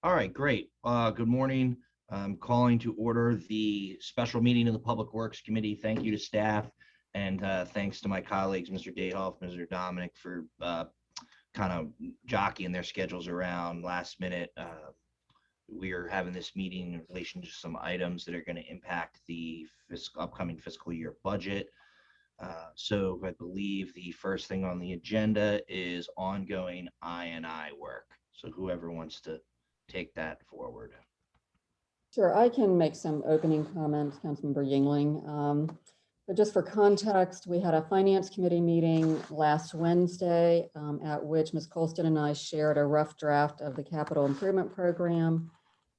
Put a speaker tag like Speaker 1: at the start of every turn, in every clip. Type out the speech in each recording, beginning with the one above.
Speaker 1: All right, great. Good morning. I'm calling to order the special meeting of the Public Works Committee. Thank you to staff and thanks to my colleagues, Mr. Dayhoff, Mr. Dominic, for kind of jockeying their schedules around last minute. We are having this meeting in relation to some items that are going to impact the upcoming fiscal year budget. So I believe the first thing on the agenda is ongoing I&I work. So whoever wants to take that forward.
Speaker 2: Sure, I can make some opening comments, Councilmember Yingling. But just for context, we had a Finance Committee meeting last Wednesday at which Ms. Colston and I shared a rough draft of the Capital Improvement Program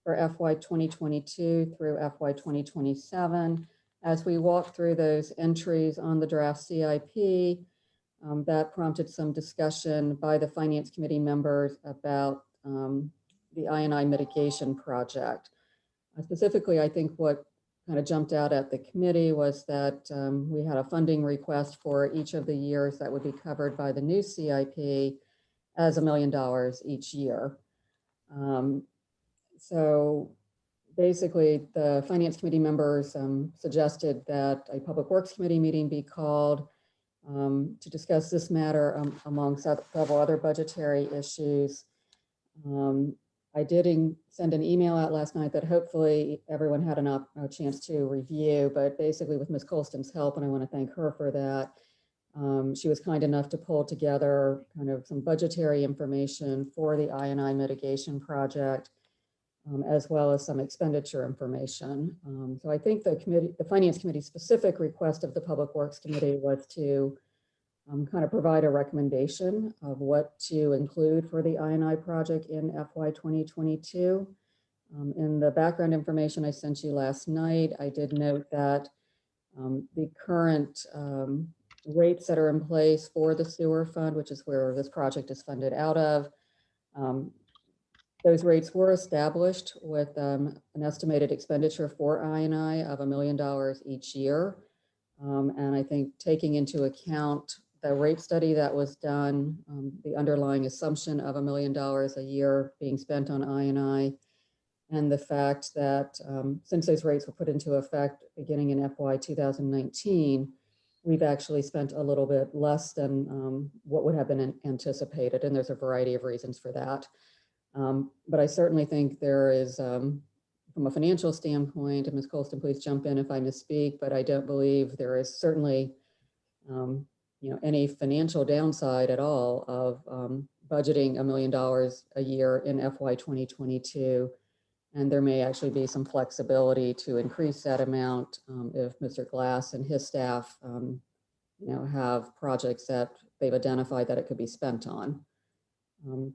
Speaker 2: for FY 2022 through FY 2027. As we walked through those entries on the draft CIP, that prompted some discussion by the Finance Committee members about the I&I mitigation project. Specifically, I think what kind of jumped out at the committee was that we had a funding request for each of the years that would be covered by the new CIP as $1 million each year. So basically, the Finance Committee members suggested that a Public Works Committee meeting be called to discuss this matter among several other budgetary issues. I did send an email out last night that hopefully everyone had a chance to review, but basically with Ms. Colston's help, and I want to thank her for that, she was kind enough to pull together kind of some budgetary information for the I&I mitigation project, as well as some expenditure information. So I think the Finance Committee specific request of the Public Works Committee was to kind of provide a recommendation of what to include for the I&I project in FY 2022. In the background information I sent you last night, I did note that the current rates that are in place for the sewer fund, which is where this project is funded out of, those rates were established with an estimated expenditure for I&I of $1 million each year. And I think taking into account the rate study that was done, the underlying assumption of $1 million a year being spent on I&I, and the fact that since those rates were put into effect beginning in FY 2019, we've actually spent a little bit less than what would have been anticipated, and there's a variety of reasons for that. But I certainly think there is, from a financial standpoint, and Ms. Colston, please jump in if I misspeak, but I don't believe there is certainly any financial downside at all of budgeting $1 million a year in FY 2022. And there may actually be some flexibility to increase that amount if Mr. Glass and his staff have projects that they've identified that it could be spent on.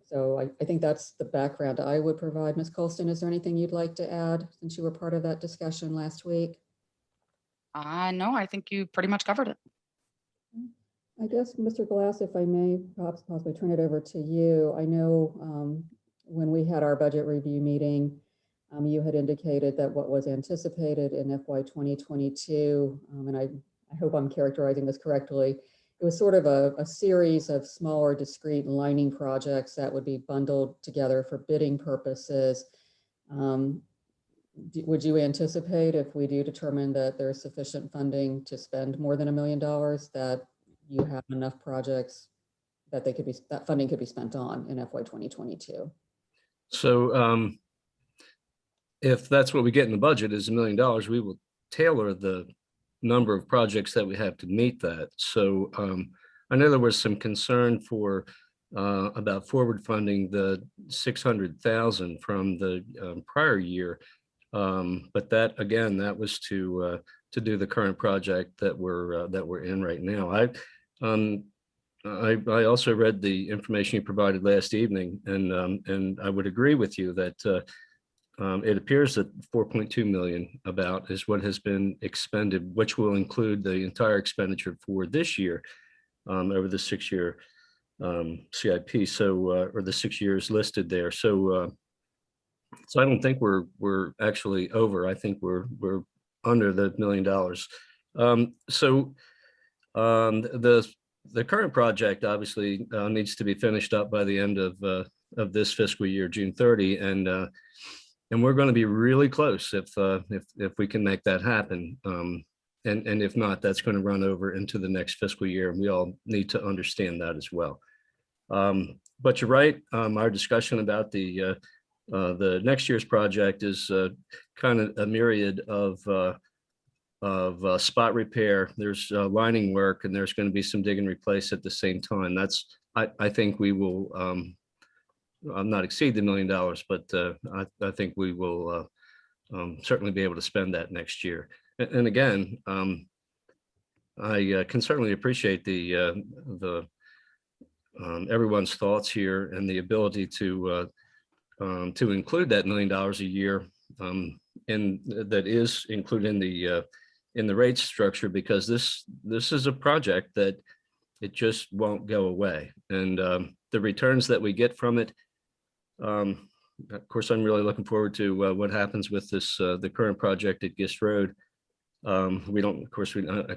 Speaker 2: So I think that's the background I would provide. Ms. Colston, is there anything you'd like to add since you were part of that discussion last week?
Speaker 3: No, I think you pretty much covered it.
Speaker 2: I guess, Mr. Glass, if I may possibly turn it over to you. I know when we had our budget review meeting, you had indicated that what was anticipated in FY 2022, and I hope I'm characterizing this correctly, it was sort of a series of smaller discrete lining projects that would be bundled together for bidding purposes. Would you anticipate, if we do determine that there's sufficient funding to spend more than $1 million, that you have enough projects that that funding could be spent on in FY 2022?
Speaker 4: So if that's what we get in the budget is $1 million, we will tailor the number of projects that we have to meet that. So I know there was some concern about forward funding the 600,000 from the prior year, but that again, that was to do the current project that we're in right now. I also read the information you provided last evening, and I would agree with you that it appears that 4.2 million about is what has been expended, which will include the entire expenditure for this year over the 6-year CIP. So or the 6 years listed there. So I don't think we're actually over. I think we're under the $1 million. So the current project obviously needs to be finished up by the end of of this fiscal year, June 30, and we're going to be really close if we can make that happen. And if not, that's going to run over into the next fiscal year, and we all need to understand that as well. But you're right. Our discussion about the next year's project is kind of a myriad of spot repair. There's lining work, and there's going to be some dig and replace at the same time. I think we will not exceed the $1 million, but I think we will certainly be able to spend that next year. And again, I can certainly appreciate the everyone's thoughts here and the ability to include that $1 million a year, and that is included in the rate structure, because this is a project that it just won't go away. And the returns that we get from it, of course, I'm really looking forward to what happens with this the current project at Gist Road. I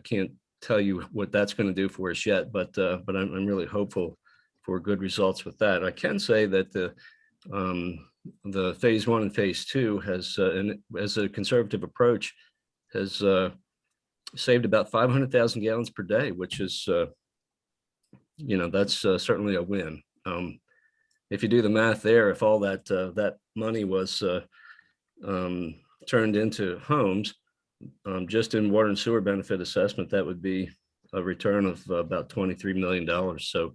Speaker 4: can't tell you what that's going to do for us yet, but I'm really hopeful for good results with that. I can say that the phase 1 and phase 2 has, as a conservative approach, has saved about 500,000 gallons per day, which is, that's certainly a win. If you do the math there, if all that money was turned into homes, just in water and sewer benefit assessment, that would be a return of about $23 million. So,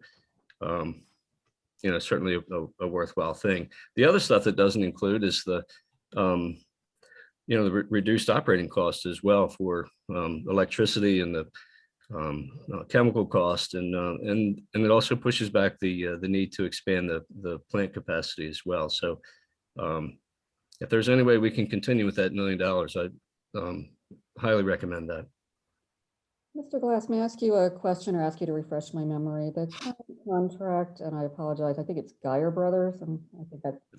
Speaker 4: certainly a worthwhile thing. The other stuff that doesn't include is the reduced operating costs as well for electricity and the chemical cost, and it also pushes back the need to expand the plant capacity as well. So if there's any way we can continue with that $1 million, I highly recommend that.
Speaker 2: Mr. Glass, may I ask you a question or ask you to refresh my memory? The current contract, and I apologize, I think it's Geyer Brothers, and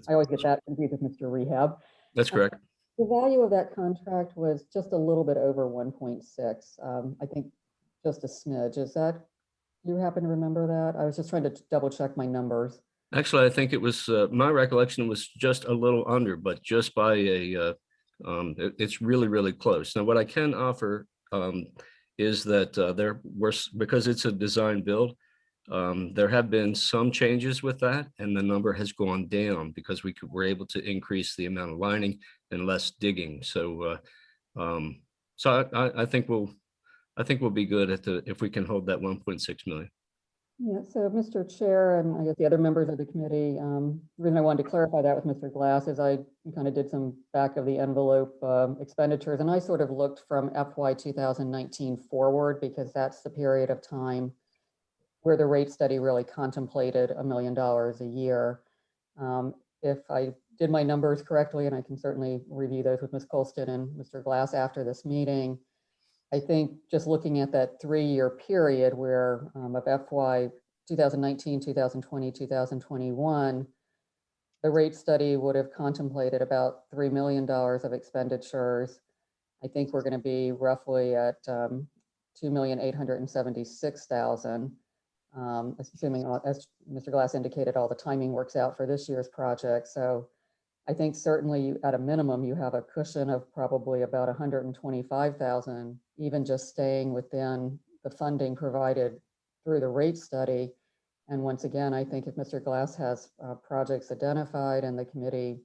Speaker 2: I always get that confused with Mr. Rehab.
Speaker 4: That's correct.
Speaker 2: The value of that contract was just a little bit over 1.6. I think just a smidge. Is that, you happen to remember that? I was just trying to double check my numbers.
Speaker 4: Actually, I think it was, my recollection was just a little under, but just by it's really, really close. Now, what I can offer is that because it's a design build, there have been some changes with that, and the number has gone down because we're able to increase the amount of lining and less digging. So, I think we'll be good if we can hold that 1.6 million.
Speaker 2: Yeah, so Mr. Chair, and I guess the other members of the committee, the reason I wanted to clarify that with Mr. Glass is I kind of did some back of the envelope expenditures, and I sort of looked from FY 2019 forward, because that's the period of time where the rate study really contemplated $1 million a year. If I did my numbers correctly, and I can certainly review those with Ms. Colston and Mr. Glass after this meeting, I think just looking at that 3-year period where of FY 2019, 2020, 2021, the rate study would have contemplated about $3 million of expenditures. I think we're going to be roughly at 2,876,000, assuming, as Mr. Glass indicated, all the timing works out for this year's project. So I think certainly at a minimum, you have a cushion of probably about 125,000, even just staying within the funding provided through the rate study. And once again, I think if Mr. Glass has projects identified and the committee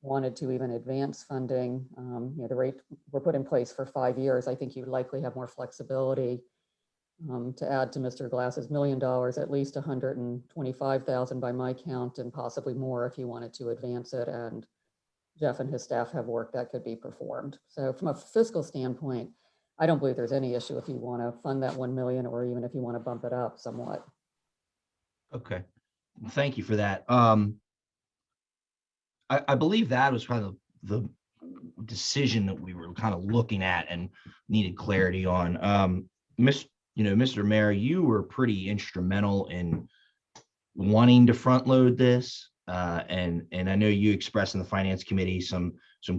Speaker 2: wanted to even advance funding, the rate were put in place for 5 years, I think you'd likely have more flexibility to add to Mr. Glass's $1 million, at least 125,000 by my count, and possibly more if you wanted to advance it. And Jeff and his staff have work that could be performed. So from a fiscal standpoint, I don't believe there's any issue if you want to fund that 1 million, or even if you want to bump it up somewhat.
Speaker 1: Okay, thank you for that. I believe that was kind of the decision that we were kind of looking at and needed clarity on. Mr. Mayor, you were pretty instrumental in wanting to front load this, and I know you expressed in the Finance Committee some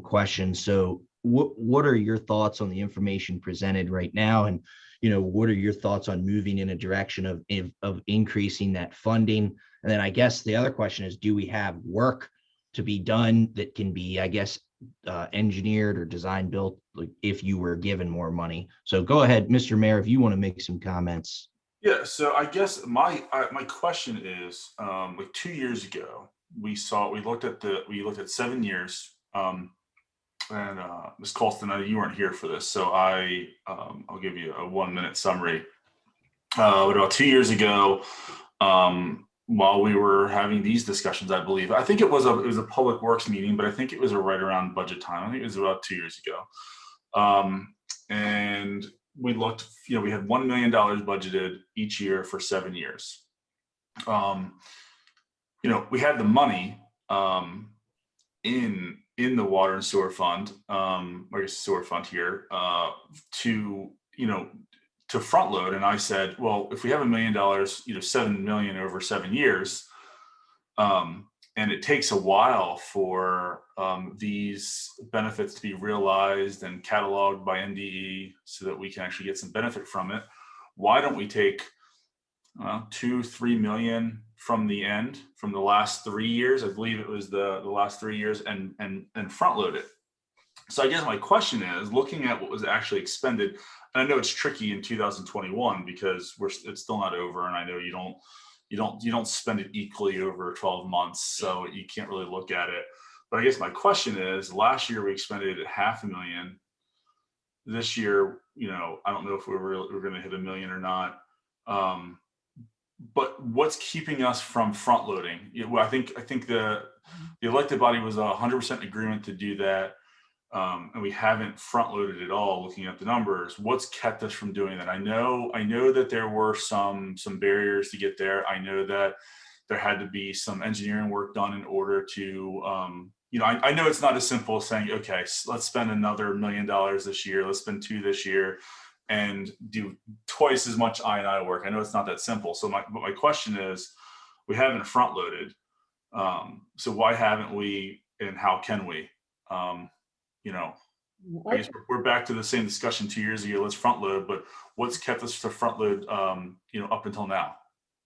Speaker 1: questions. So what are your thoughts on the information presented right now, and what are your thoughts on moving in a direction of increasing that funding? And then I guess the other question is, do we have work to be done that can be, I guess, engineered or design built, like if you were given more money? So go ahead, Mr. Mayor, if you want to make some comments.
Speaker 5: Yeah, so I guess my question is, like 2 years ago, we looked at 7 years, and Ms. Colston, you weren't here for this, so I'll give you a 1 minute summary. But about 2 years ago, while we were having these discussions, I believe, I think it was a public works meeting, but I think it was right around budget time. I think it was about 2 years ago, and we looked, we had $1 million budgeted each year for 7 years. We had the money in the water and sewer fund, I guess sewer fund here, to front load. And I said, well, if we have $1 million, 7 million over 7 years, and it takes a while for these benefits to be realized and cataloged by NDE so that we can actually get some benefit from it. Why don't we take 2-3 million from the last 3 years? I believe it was the last 3 years, and front load it. So I guess my question is, looking at what was actually expended, and I know it's tricky in 2021 because it's still not over, and I know you don't spend it equally over 12 months, so you can't really look at it. But I guess my question is, last year we expended $500,000. This year, I don't know if we're going to hit $1 million or not. But what's keeping us from front loading? I think the elected body was 100% agreement to do that. And we haven't front loaded at all. Looking at the numbers, what's kept us from doing that? I know that there were some barriers to get there. I know that there had to be some engineering work done in order to, I know it's not as simple as saying, okay, let's spend another $1 million this year. Let's spend $2 million this year and do twice as much I&I work. I know it's not that simple. So my question is, we haven't front loaded. So why haven't we, and how can we? I guess we're back to the same discussion 2 years ago. Let's front load, but what's kept us to front load, up until now?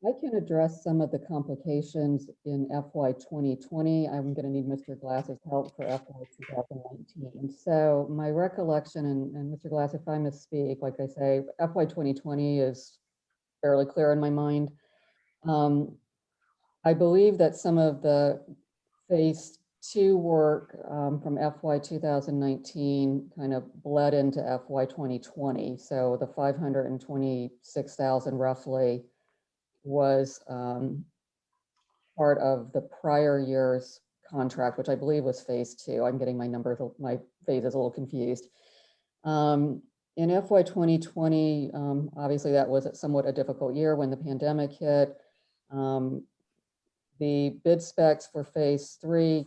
Speaker 2: I can address some of the complications in FY 2020. I'm going to need Mr. Glass's help for FY 2019. So my recollection, and Mr. Glass, if I misspeak, like I say, FY 2020 is fairly clear in my mind. I believe that some of the phase 2 work from FY 2019 kind of bled into FY 2020. So the 526,000 roughly was part of the prior year's contract, which I believe was phase 2. I'm getting my numbers, my phases a little confused. In FY 2020, obviously that was somewhat a difficult year when the pandemic hit. The bid specs for phase 3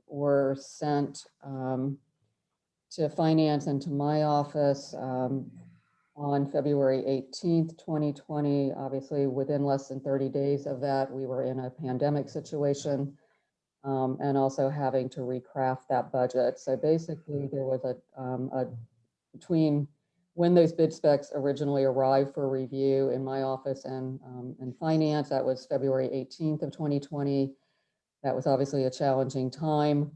Speaker 2: were sent to finance and to my office on February 18th, 2020. Obviously, within less than 30 days of that, we were in a pandemic situation and also having to recraft that budget. So basically, there was a between when those bid specs originally arrived for review in my office and finance, that was February 18th of 2020. That was obviously a challenging time.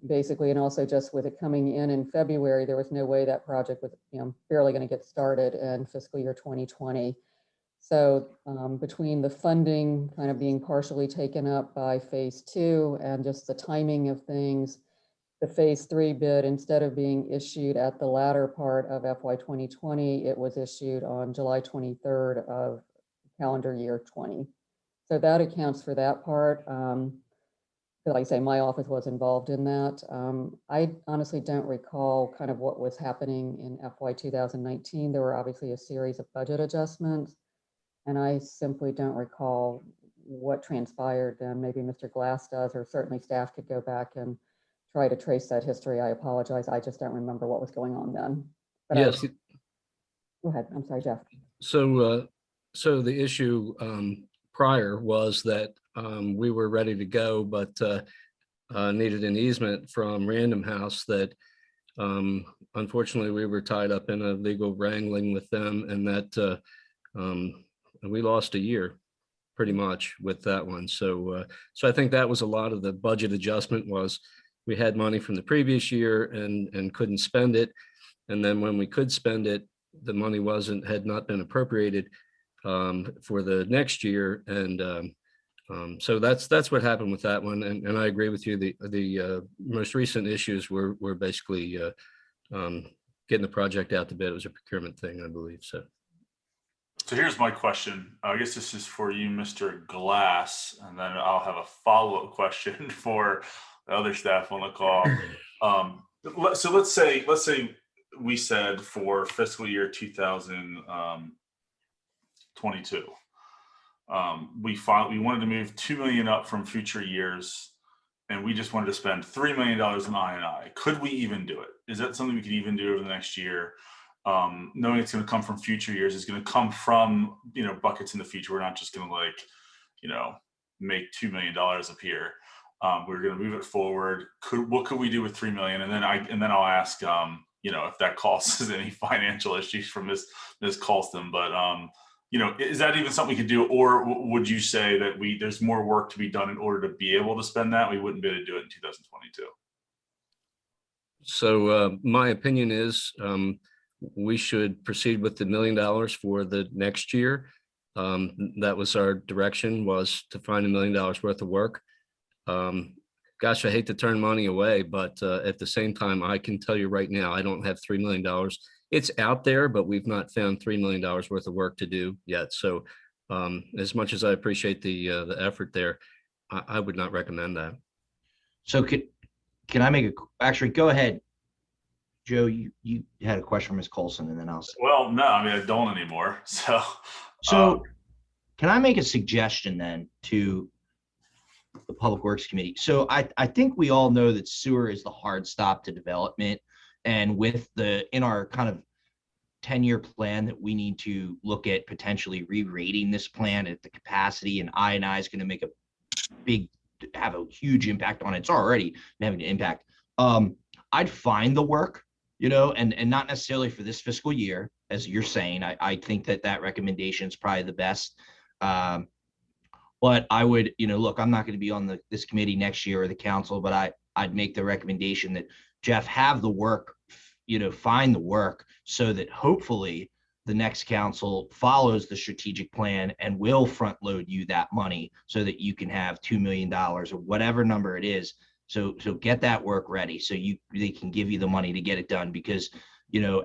Speaker 2: Basically, and also just with it coming in February, there was no way that project was, barely going to get started in fiscal year 2020. So between the funding kind of being partially taken up by phase 2 and just the timing of things, the phase 3 bid, instead of being issued at the latter part of FY 2020, it was issued on July 23rd of calendar year 20. So that accounts for that part. Like I say, my office was involved in that. I honestly don't recall kind of what was happening in FY 2019. There were obviously a series of budget adjustments, and I simply don't recall what transpired then. Maybe Mr. Glass does, or certainly staff could go back and try to trace that history. I apologize. I just don't remember what was going on then. But
Speaker 4: Yes.
Speaker 2: Go ahead. I'm sorry, Jeff.
Speaker 4: So the issue prior was that we were ready to go, but needed an easement from Random House that unfortunately we were tied up in a legal wrangling with them, and that we lost a year pretty much with that one. So I think that was a lot of the budget adjustment was we had money from the previous year and couldn't spend it. And then when we could spend it, the money had not been appropriated for the next year. And so that's what happened with that one. And I agree with you. The most recent issues were basically getting the project out to bid. It was a procurement thing, I believe. So
Speaker 5: here's my question. I guess this is for you, Mr. Glass, and then I'll have a follow-up question for the other staff on the call. So let's say we said for fiscal year 2022, we wanted to move $2 million up from future years, and we just wanted to spend $3 million in I&I. Could we even do it? Is that something we could even do over the next year? Knowing it's going to come from future years, it's going to come from, buckets in the future. We're not just going to make $2 million appear. We're going to move it forward. What could we do with $3 million? And then I'll ask, if that causes any financial issues from Ms. Colston. But is that even something we could do, or would you say that there's more work to be done in order to be able to spend that? We wouldn't be able to do it in 2022.
Speaker 4: So my opinion is we should proceed with the $1 million for the next year. That was our direction, was to find $1 million worth of work. Gosh, I hate to turn money away, but at the same time, I can tell you right now, I don't have $3 million. It's out there, but we've not found $3 million worth of work to do yet. So as much as I appreciate the effort there, I would not recommend that.
Speaker 1: So can I actually, go ahead. Joe, you had a question for Ms. Colson, and then I'll say.
Speaker 5: Well, no, I don't anymore. So
Speaker 1: can I make a suggestion then to the Public Works Committee? So I think we all know that sewer is the hard stop to development. And in our kind of 10-year plan, that we need to look at potentially re-rating this plan at the capacity, and I&I is going to have a huge impact on it. It's already having an impact. I'd find the work, and not necessarily for this fiscal year, as you're saying. I think that recommendation is probably the best. But I would, look, I'm not going to be on this committee next year or the council, but I'd make the recommendation that Jeff have the work, find the work, so that hopefully the next council follows the strategic plan and will front load you that money so that you can have $2 million or whatever number it is. So get that work ready so they can give you the money to get it done, because,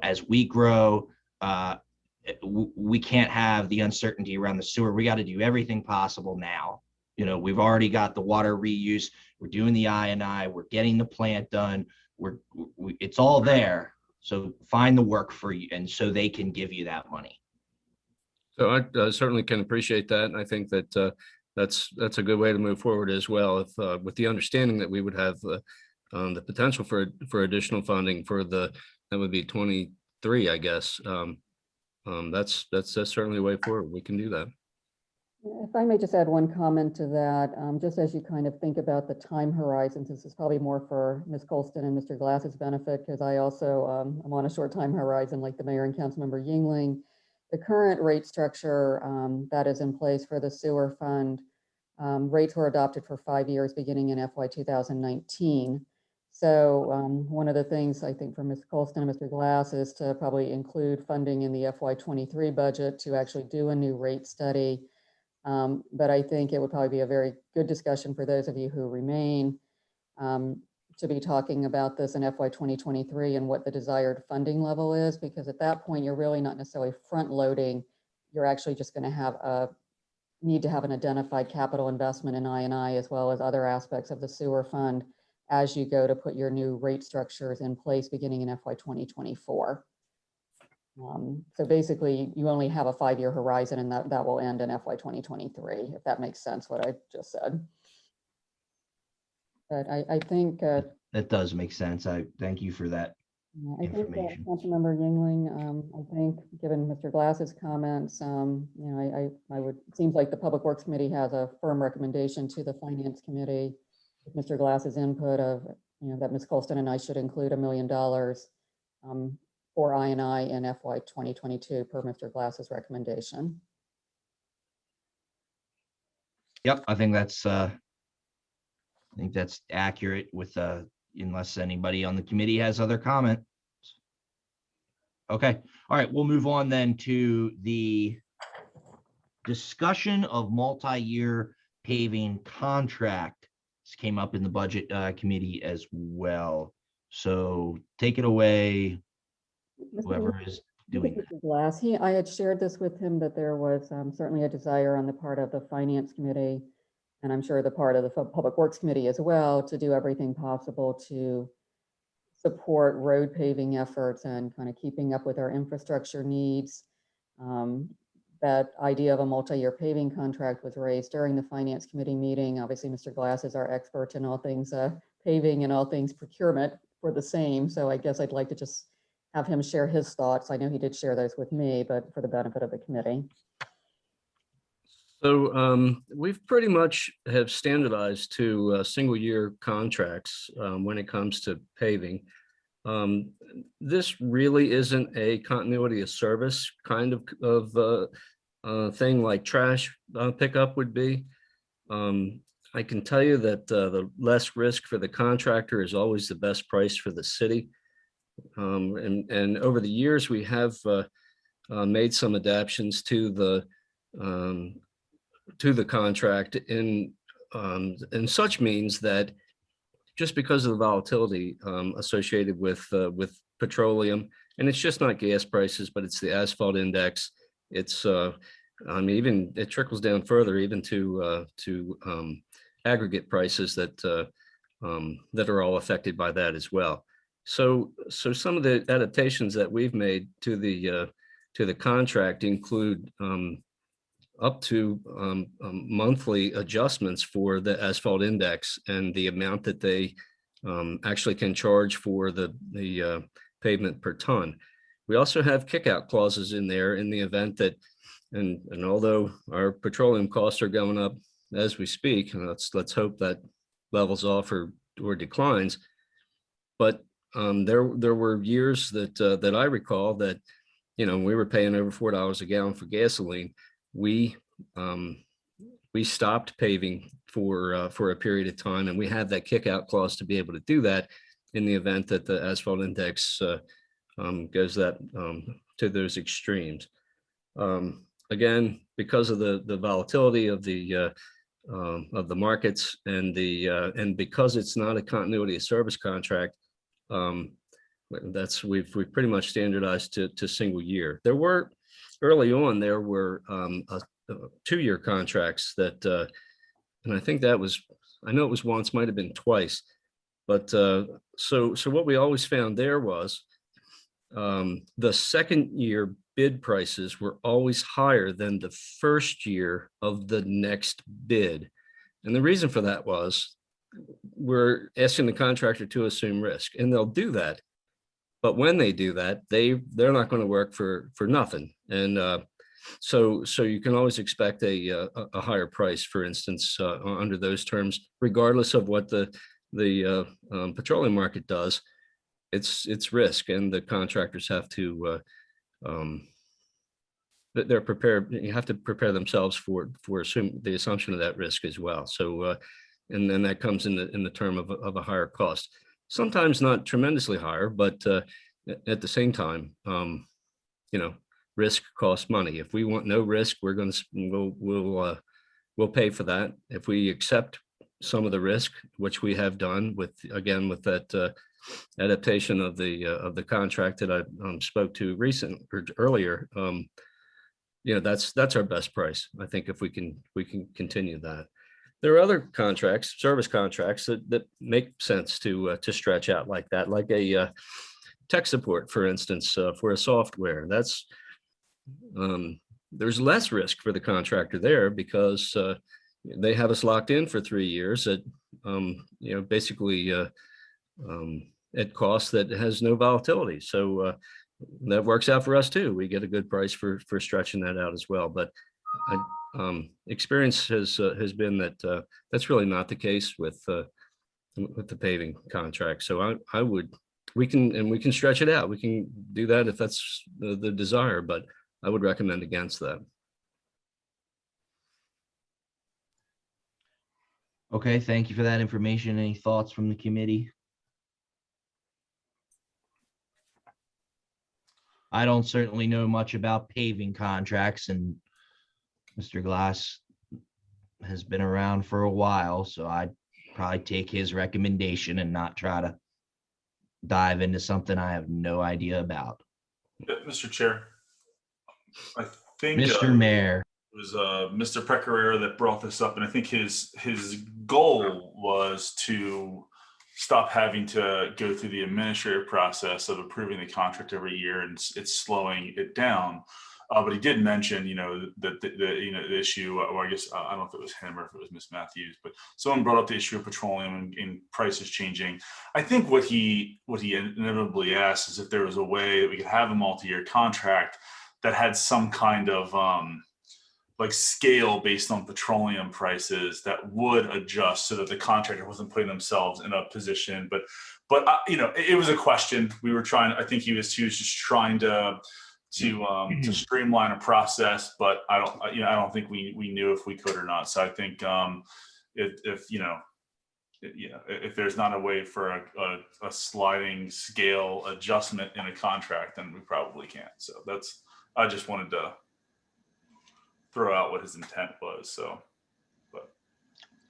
Speaker 1: as we grow, we can't have the uncertainty around the sewer. We got to do everything possible now. We've already got the water reuse. We're doing the I&I. We're getting the plant done. It's all there. So find the work for you, and so they can give you that money.
Speaker 4: So I certainly can appreciate that. And I think that that's a good way to move forward as well. If with the understanding that we would have the potential for additional funding that would be 23, I guess. That's certainly a way forward. We can do that.
Speaker 2: If I may just add one comment to that, just as you kind of think about the time horizons, this is probably more for Ms. Colston and Mr. Glass's benefit, because I also am on a short time horizon like the mayor and councilmember Yingling. The current rate structure that is in place for the sewer fund, rates were adopted for 5 years beginning in FY 2019. So one of the things I think for Ms. Colston and Mr. Glass is to probably include funding in the FY 23 budget to actually do a new rate study. But I think it would probably be a very good discussion for those of you who remain to be talking about this in FY 2023 and what the desired funding level is, because at that point, you're really not necessarily front loading. You're actually just going to need to have an identified capital investment in I&I, as well as other aspects of the sewer fund, as you go to put your new rate structures in place beginning in FY 2024. So basically, you only have a 5-year horizon, and that will end in FY 2023, if that makes sense, what I just said. But I think
Speaker 1: that does make sense. I thank you for that information.
Speaker 2: Councilmember Yingling, I think, given Mr. Glass's comments, it seems like the Public Works Committee has a firm recommendation to the Finance Committee, with Mr. Glass's input of, that Ms. Colston and I should include $1 million for I&I in FY 2022 per Mr. Glass's recommendation.
Speaker 1: Yep, I think that's accurate with, unless anybody on the committee has other comment. Okay, all right, we'll move on then to the discussion of multi-year paving contract. This came up in the budget committee as well. So take it away, whoever is doing that.
Speaker 2: Mr. Glass, I had shared this with him, that there was certainly a desire on the part of the Finance Committee, and I'm sure the part of the Public Works Committee as well, to do everything possible to support road paving efforts and kind of keeping up with our infrastructure needs. That idea of a multi-year paving contract was raised during the Finance Committee meeting. Obviously, Mr. Glass is our expert in all things paving and all things procurement for the same. So I guess I'd like to just have him share his thoughts. I know he did share those with me, but for the benefit of the committee.
Speaker 4: So we've pretty much have standardized to single year contracts when it comes to paving. This really isn't a continuity of service kind of thing like trash pickup would be. I can tell you that the less risk for the contractor is always the best price for the city. And over the years, we have made some adaptations to the contract in such means that just because of the volatility associated with petroleum, and it's just not gas prices, but it's the asphalt index. It's I mean, even it trickles down further even to aggregate prices that are all affected by that as well. So some of the adaptations that we've made to the contract include up to monthly adjustments for the asphalt index and the amount that they actually can charge for the pavement per ton. We also have kickout clauses in there in the event that, and although our petroleum costs are going up as we speak, and let's hope that levels off or declines. But there were years that I recall that, we were paying over $4 a gallon for gasoline. We stopped paving for a period of time, and we had that kickout clause to be able to do that in the event that the asphalt index goes to those extremes. Again, because of the volatility of the markets and because it's not a continuity of service contract, we've pretty much standardized to single year. Early on, there were 2-year contracts that, and I think I know it was once, might have been twice, but so what we always found there was the second year bid prices were always higher than the first year of the next bid. And the reason for that was we're asking the contractor to assume risk, and they'll do that. But when they do that, they're not going to work for nothing. And so you can always expect a higher price, for instance, under those terms, regardless of what the petroleum market does. It's risk, and the contractors have to they're prepared. You have to prepare themselves for the assumption of that risk as well. So and then that comes in the term of a higher cost. Sometimes not tremendously higher, but at the same time, risk costs money. If we want no risk, we'll pay for that. If we accept some of the risk, which we have done with that adaptation of the contract that I spoke to earlier, that's our best price. I think if we can continue that. There are other contracts, service contracts that make sense to stretch out like that, like a tech support, for instance, for a software. That's there's less risk for the contractor there because they have us locked in for 3 years at basically at cost that has no volatility. So that works out for us too. We get a good price for stretching that out as well. But experience has been that that's really not the case with the paving contract. So we can stretch it out. We can do that if that's the desire, but I would recommend against that.
Speaker 1: Okay, thank you for that information. Any thoughts from the committee? I don't certainly know much about paving contracts, and Mr. Glass has been around for a while, so I'd probably take his recommendation and not try to dive into something I have no idea about.
Speaker 5: Mr. Chair, I think
Speaker 1: Mr. Mayor,
Speaker 5: it was Mr. Pecoraro that brought this up, and I think his goal was to stop having to go through the administrative process of approving the contract every year, and it's slowing it down. But he did mention, that the issue, or I guess I don't know if it was him or if it was Miss Matthews, but someone brought up the issue of petroleum and prices changing. I think what he inevitably asked is if there was a way that we could have a multi-year contract that had some kind of like scale based on petroleum prices that would adjust so that the contractor wasn't putting themselves in a position. But it was a question we were trying. I think he was just trying to streamline a process, but I don't think we knew if we could or not. So I think if there's not a way for a sliding scale adjustment in a contract, then we probably can't. So I just wanted to throw out what his intent was. So, but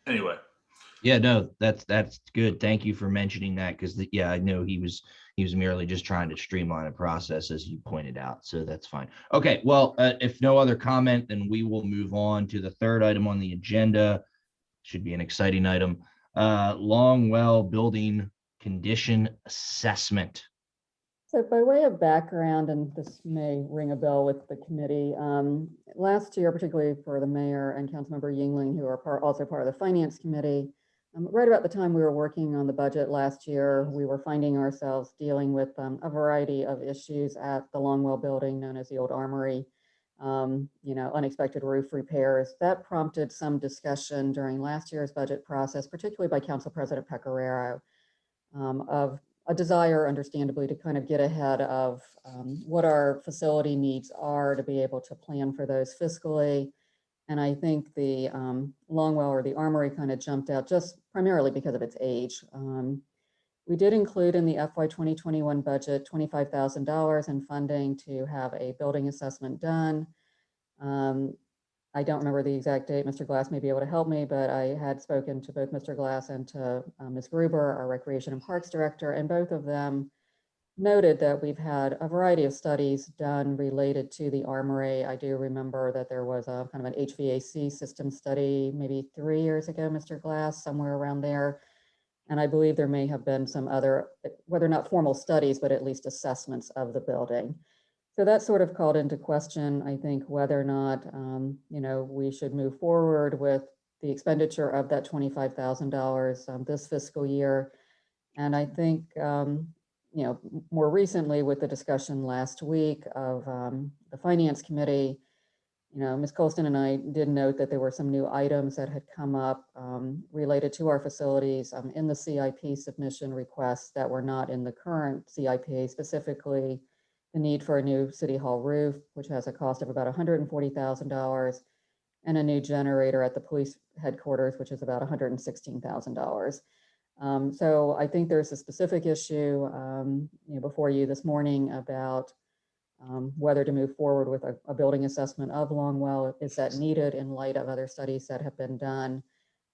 Speaker 5: anyway.
Speaker 1: yeah, no, that's good. Thank you for mentioning that, because I know he was merely just trying to streamline a process, as you pointed out. So that's fine. Okay, well, if no other comment, then we will move on to the third item on the agenda. Should be an exciting item. Longwell Building Condition Assessment.
Speaker 2: So by way of background, and this may ring a bell with the committee, last year, particularly for the mayor and Councilmember Yingling, who are also part of the finance committee, right about the time we were working on the budget last year, we were finding ourselves dealing with a variety of issues at the Longwell building, known as the old Armory. Unexpected roof repairs. That prompted some discussion during last year's budget process, particularly by Council President Pecoraro, of a desire, understandably, to kind of get ahead of what our facility needs are to be able to plan for those fiscally. And I think the Longwell, or the Armory, kind of jumped out just primarily because of its age. We did include in the FY 2021 budget $25,000 in funding to have a building assessment done. I don't remember the exact date. Mr. Glass may be able to help me, but I had spoken to both Mr. Glass and to Ms. Gruber, our Recreation and Parks Director, and both of them noted that we've had a variety of studies done related to the Armory. I do remember that there was a kind of an HVAC system study maybe 3 years ago, Mr. Glass, somewhere around there. And I believe there may have been some other, whether not formal studies, but at least assessments of the building. So that sort of called into question, I think, whether or not, we should move forward with the expenditure of that $25,000 this fiscal year. And I think, more recently with the discussion last week of the Finance Committee, Ms. Colston and I did note that there were some new items that had come up related to our facilities in the CIP submission requests that were not in the current CIP, specifically the need for a new City Hall roof, which has a cost of about $140,000, and a new generator at the police headquarters, which is about $116,000. So I think there's a specific issue before you this morning about whether to move forward with a building assessment of Longwell. Is that needed in light of other studies that have been done?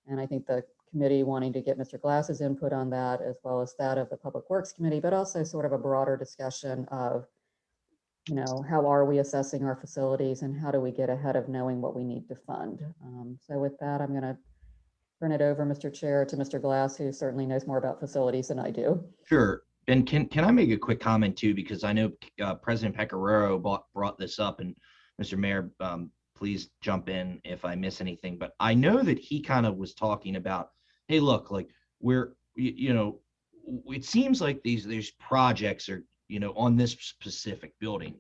Speaker 2: And I think the committee wanting to get Mr. Glass's input on that, as well as that of the Public Works Committee, but also sort of a broader discussion of, how are we assessing our facilities and how do we get ahead of knowing what we need to fund? So with that, I'm going to turn it over, Mr. Chair, to Mr. Glass, who certainly knows more about facilities than I do.
Speaker 1: Sure. And can I make a quick comment too? Because I know President Pecoraro brought this up, and Mr. Mayor, please jump in if I miss anything. But I know that he kind of was talking about, hey, look, like it seems like these projects are, on this specific building,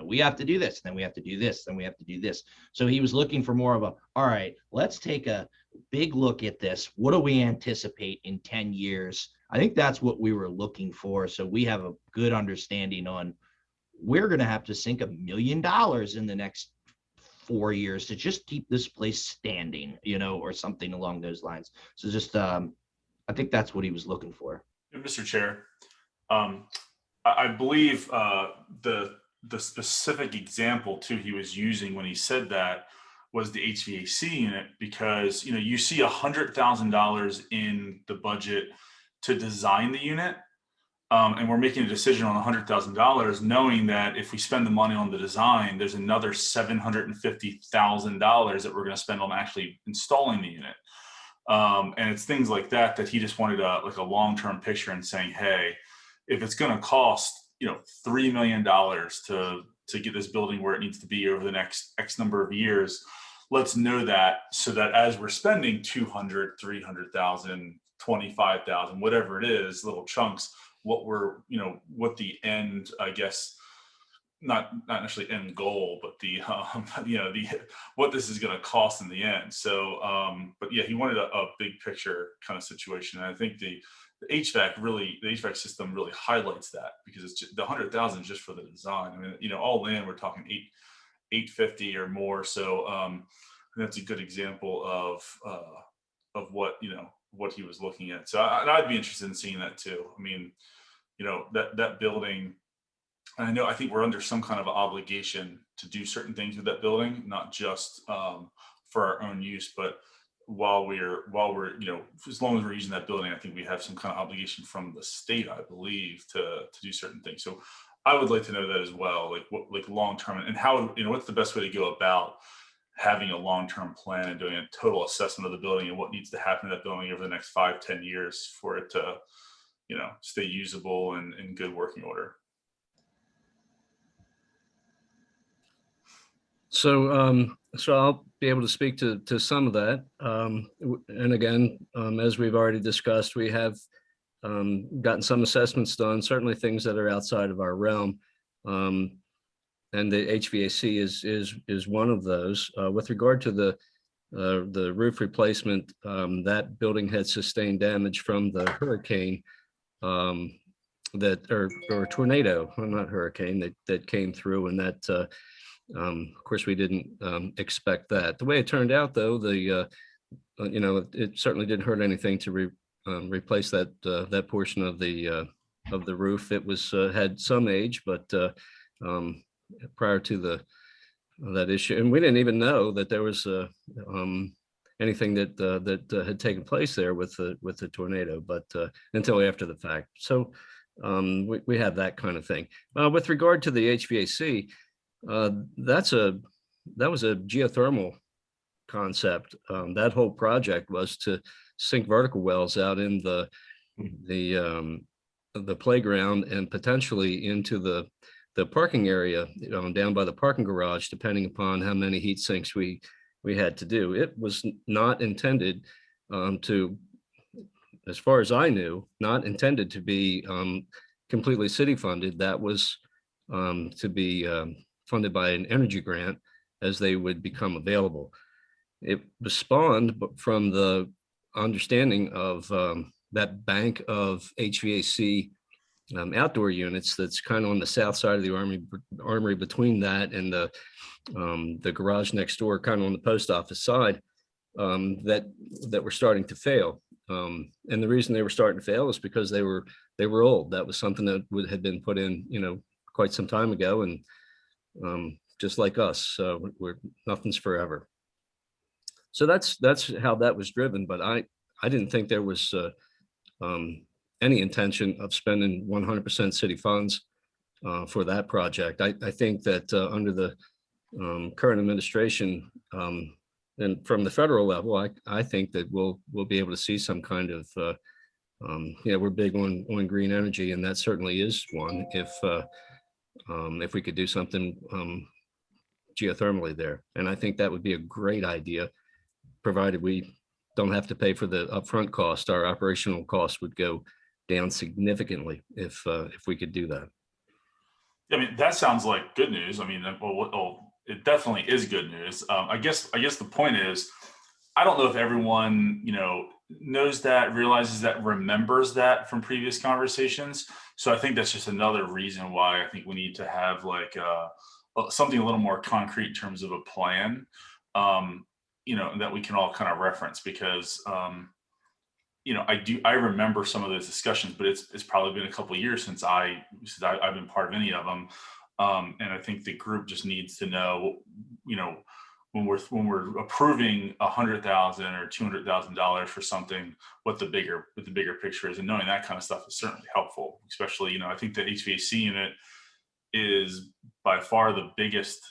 Speaker 1: we have to do this, then we have to do this, then we have to do this. So he was looking for more of all right, let's take a big look at this. What do we anticipate in 10 years? I think that's what we were looking for. So we have a good understanding on, we're going to have to sink $1 million in the next 4 years to just keep this place standing, or something along those lines. So just, I think that's what he was looking for.
Speaker 5: Mr. Chair, I believe the specific example too he was using when he said that was the HVAC unit, because you see $100,000 in the budget to design the unit, and we're making a decision on $100,000, knowing that if we spend the money on the design, there's another $750,000 that we're going to spend on actually installing the unit. And it's things like that he just wanted a long-term picture and saying, hey, if it's going to cost $3 million to get this building where it needs to be over the next X number of years, let's know that, so that as we're spending 200, 300,000, 25,000, whatever it is, little chunks, what the end, I guess, not necessarily end goal, but the what this is going to cost in the end. So, but yeah, he wanted a big picture kind of situation. And I think the HVAC system really highlights that, because it's just, the 100,000 just for the design. I mean, all in, we're talking 850 or more. So that's a good example of what what he was looking at. So I'd be interested in seeing that too. I mean, that building, and I think we're under some kind of obligation to do certain things with that building, not just for our own use, but while we're as long as we're using that building, I think we have some kind of obligation from the state, I believe, to do certain things. So I would like to know that as well, like long term, and how what's the best way to go about having a long-term plan and doing a total assessment of the building and what needs to happen to that building over the next 5-10 years for it to stay usable and in good working order.
Speaker 4: So, so I'll be able to speak to some of that. And again, as we've already discussed, we have gotten some assessments done, certainly things that are outside of our realm. And the HVAC is one of those. With regard to the roof replacement, that building had sustained damage from the hurricane or tornado, well, not hurricane, that came through, and that of course we didn't expect that. The way it turned out, though, it certainly didn't hurt anything to replace that portion of the roof. It was had some age, but prior to that issue, and we didn't even know that there was anything that had taken place there with the tornado, but until after the fact. So we have that kind of thing. With regard to the HVAC, that was a geothermal concept. That whole project was to sink vertical wells out in the playground and potentially into the parking area, down by the parking garage, depending upon how many heat sinks we had to do. It was not intended to, as far as I knew, not intended to be completely city funded. That was to be funded by an energy grant as they would become available. It was spawned from the understanding of that bank of HVAC outdoor units that's kind of on the south side of the armory between that and the garage next door, kind of on the post office side, that were starting to fail. And the reason they were starting to fail is because they were old. That was something that had been put in, quite some time ago, and just like us, nothing's forever. So that's how that was driven. But I didn't think there was any intention of spending 100% city funds for that project. I think that under the current administration and from the federal level, I think that we'll be able to see some kind of, we're big on green energy, and that certainly is one. If we could do something geothermally there, and I think that would be a great idea, provided we don't have to pay for the upfront cost. Our operational cost would go down significantly if we could do that.
Speaker 5: I mean, that sounds like good news. I mean, it definitely is good news. I guess the point is, I don't know if everyone, knows that, realizes that, remembers that from previous conversations. So I think that's just another reason why I think we need to have like a something a little more concrete in terms of a plan, that we can all kind of reference, because I remember some of those discussions, but it's probably been a couple of years since I've been part of any of them. And I think the group just needs to know, when we're approving $100,000 or $200,000 for something, what the bigger picture is, and knowing that kind of stuff is certainly helpful. Especially, I think the HVAC unit is by far the biggest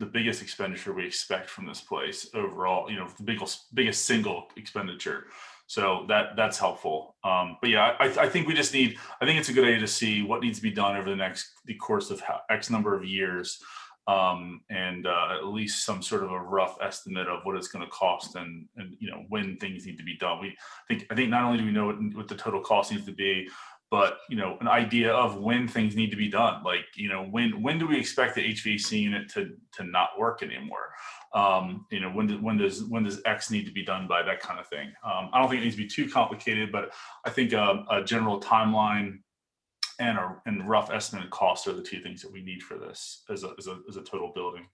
Speaker 5: expenditure we expect from this place overall. The biggest single expenditure. So that's helpful. But yeah, I think I think it's a good idea to see what needs to be done over the course of X number of years. And at least some sort of a rough estimate of what it's going to cost, and when things need to be done. I think not only do we know what the total cost needs to be, but an idea of when things need to be done. Like, when do we expect the HVAC unit to not work anymore? When does X need to be done by, that kind of thing. I don't think it needs to be too complicated, but I think a general timeline and rough estimated costs are the two things that we need for this as a total building.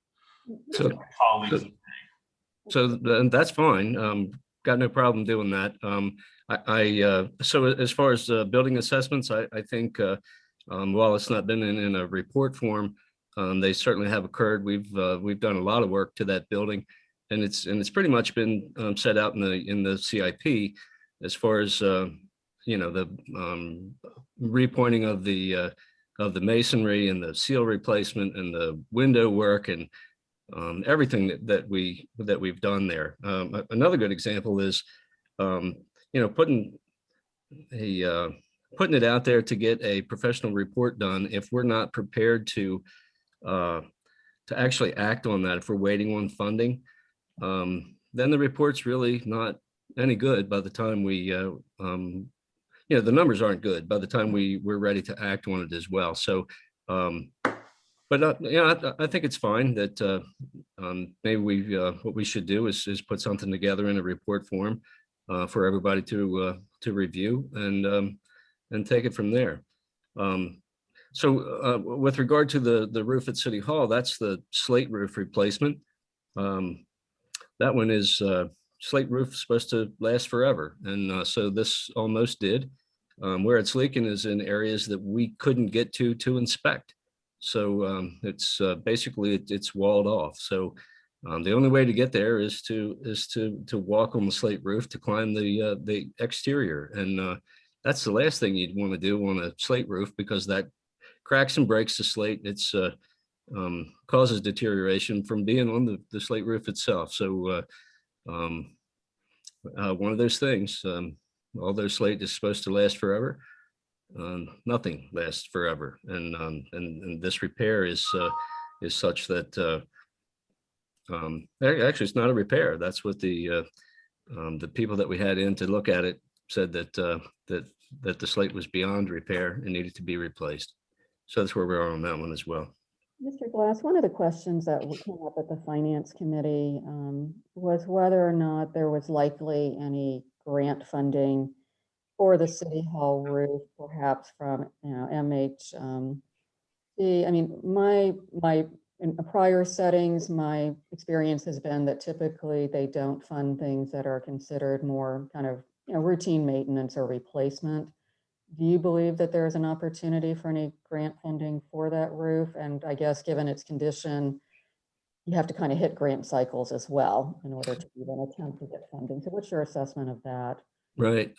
Speaker 4: So,
Speaker 5: My colleagues,
Speaker 4: so that's fine. Got no problem doing that. So as far as building assessments, I think while it's not been in a report form, they certainly have occurred. We've done a lot of work to that building, and it's pretty much been set out in the CIP as far as the repointing of the masonry and the seal replacement and the window work and everything that we've done there. Another good example is putting it out there to get a professional report done. If we're not prepared to actually act on that, if we're waiting on funding, then the report's really not any good by the time we the numbers aren't good by the time we're ready to act on it as well. So but I think it's fine that maybe what we should do is put something together in a report form for everybody to review and take it from there. So with regard to the roof at City Hall, that's the slate roof replacement. That one is slate roof supposed to last forever, and so this almost did. Where it's leaking is in areas that we couldn't get to inspect. So it's basically it's walled off. So the only way to get there is to walk on the slate roof, to climb the exterior, and that's the last thing you'd want to do on a slate roof, because that cracks and breaks the slate. It's causes deterioration from being on the slate roof itself. So one of those things. Although slate is supposed to last forever, nothing lasts forever, and this repair is such that actually it's not a repair. That's what the people that we had in to look at it said, that the slate was beyond repair and needed to be replaced. So that's where we are on that one as well.
Speaker 2: Mr. Glass, one of the questions that came up at the Finance Committee was whether or not there was likely any grant funding for the City Hall roof, perhaps from MHC. I mean, in prior settings, my experience has been that typically they don't fund things that are considered more kind of routine maintenance or replacement. Do you believe that there's an opportunity for any grant funding for that roof? And I guess given its condition, you have to kind of hit grant cycles as well in order to even attempt to get funding. So what's your assessment of that?
Speaker 4: Right.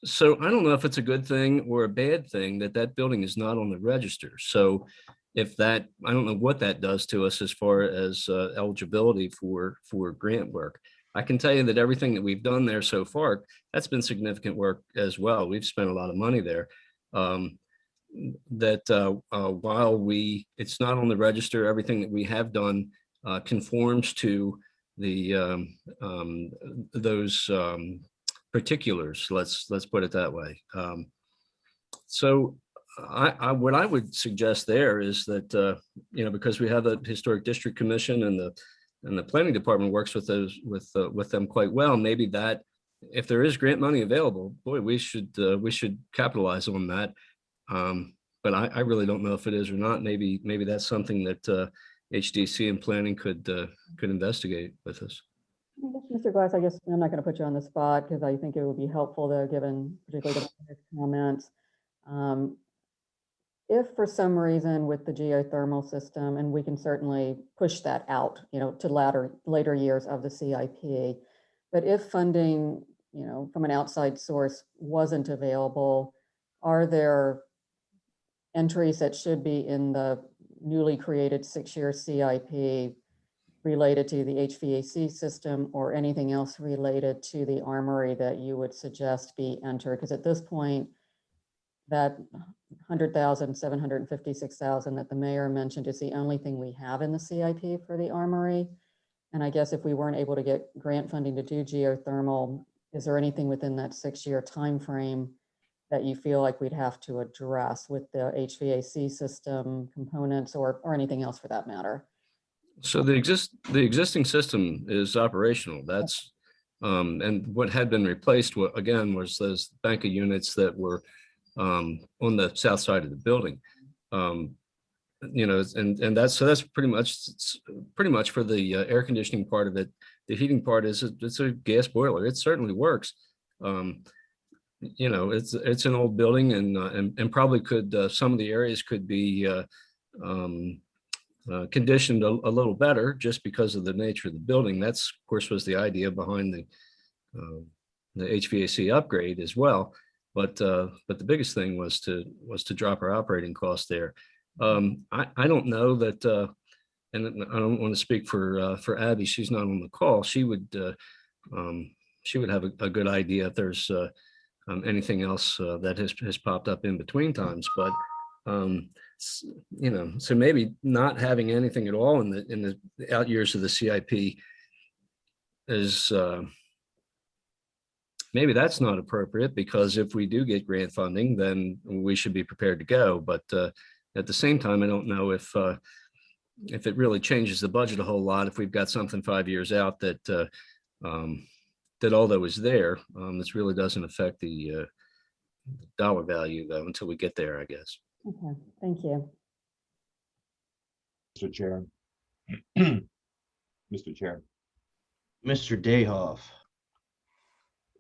Speaker 4: So I don't know if it's a good thing or a bad thing that building is not on the register. So if that, I don't know what that does to us as far as eligibility for grant work. I can tell you that everything that we've done there so far, that's been significant work as well. We've spent a lot of money there. While it's not on the register, everything that we have done conforms to those particulars. Let's put it that way. So what I would suggest there is that because we have a historic district commission and the planning department works with them quite well, maybe that if there is grant money available, boy, we should capitalize on that. But I really don't know if it is or not. Maybe that's something that HDC and planning could investigate with us.
Speaker 2: I guess, Mr. Glass, I guess I'm not going to put you on the spot because I think it would be helpful to, given particularly the mayor's comments. If for some reason with the geothermal system, and we can certainly push that out, to later years of the CIP, but if funding, from an outside source wasn't available, are there entries that should be in the newly created 6-year CIP related to the HVAC system or anything else related to the armory that you would suggest be entered? Because at this point, that 100,000, 756,000 that the mayor mentioned is the only thing we have in the CIP for the armory. And I guess if we weren't able to get grant funding to do geothermal, is there anything within that 6-year timeframe that you feel like we'd have to address with the HVAC system components or anything else for that matter?
Speaker 4: So the existing system is operational. That's and what had been replaced again was those bank of units that were on the south side of the building. And that's pretty much for the air conditioning part of it. The heating part it's a gas boiler. It certainly works. It's an old building and probably could some of the areas could be conditioned a little better just because of the nature of the building. That's of course was the idea behind the HVAC upgrade as well. But the biggest thing was to drop our operating costs there. I don't know that, and I don't want to speak for Abby. She's not on the call. She would have a good idea if there's anything else that has popped up in between times. But so maybe not having anything at all in the out years of the CIP is maybe that's not appropriate, because if we do get grant funding, then we should be prepared to go. But at the same time, I don't know if it really changes the budget a whole lot if we've got something 5 years out that although is there, this really doesn't affect the dollar value though until we get there, I guess.
Speaker 2: Okay, thank you.
Speaker 6: Mr. Chair. Mr. Chair.
Speaker 1: Mr. Dayhoff.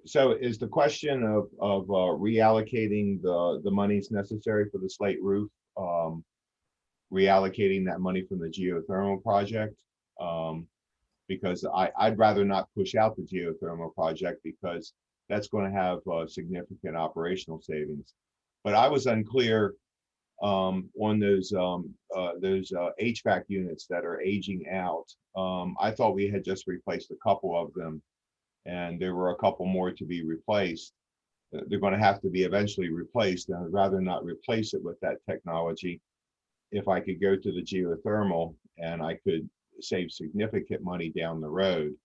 Speaker 6: So is the question of reallocating the monies necessary for the slate roof, reallocating that money from the geothermal project? Because I'd rather not push out the geothermal project because that's going to have significant operational savings. But I was unclear on those HVAC units that are aging out. I thought we had just replaced a couple of them, and there were a couple more to be replaced. They're going to have to be eventually replaced, and I'd rather not replace it with that technology. If I could go to the geothermal and I could save significant money down the road.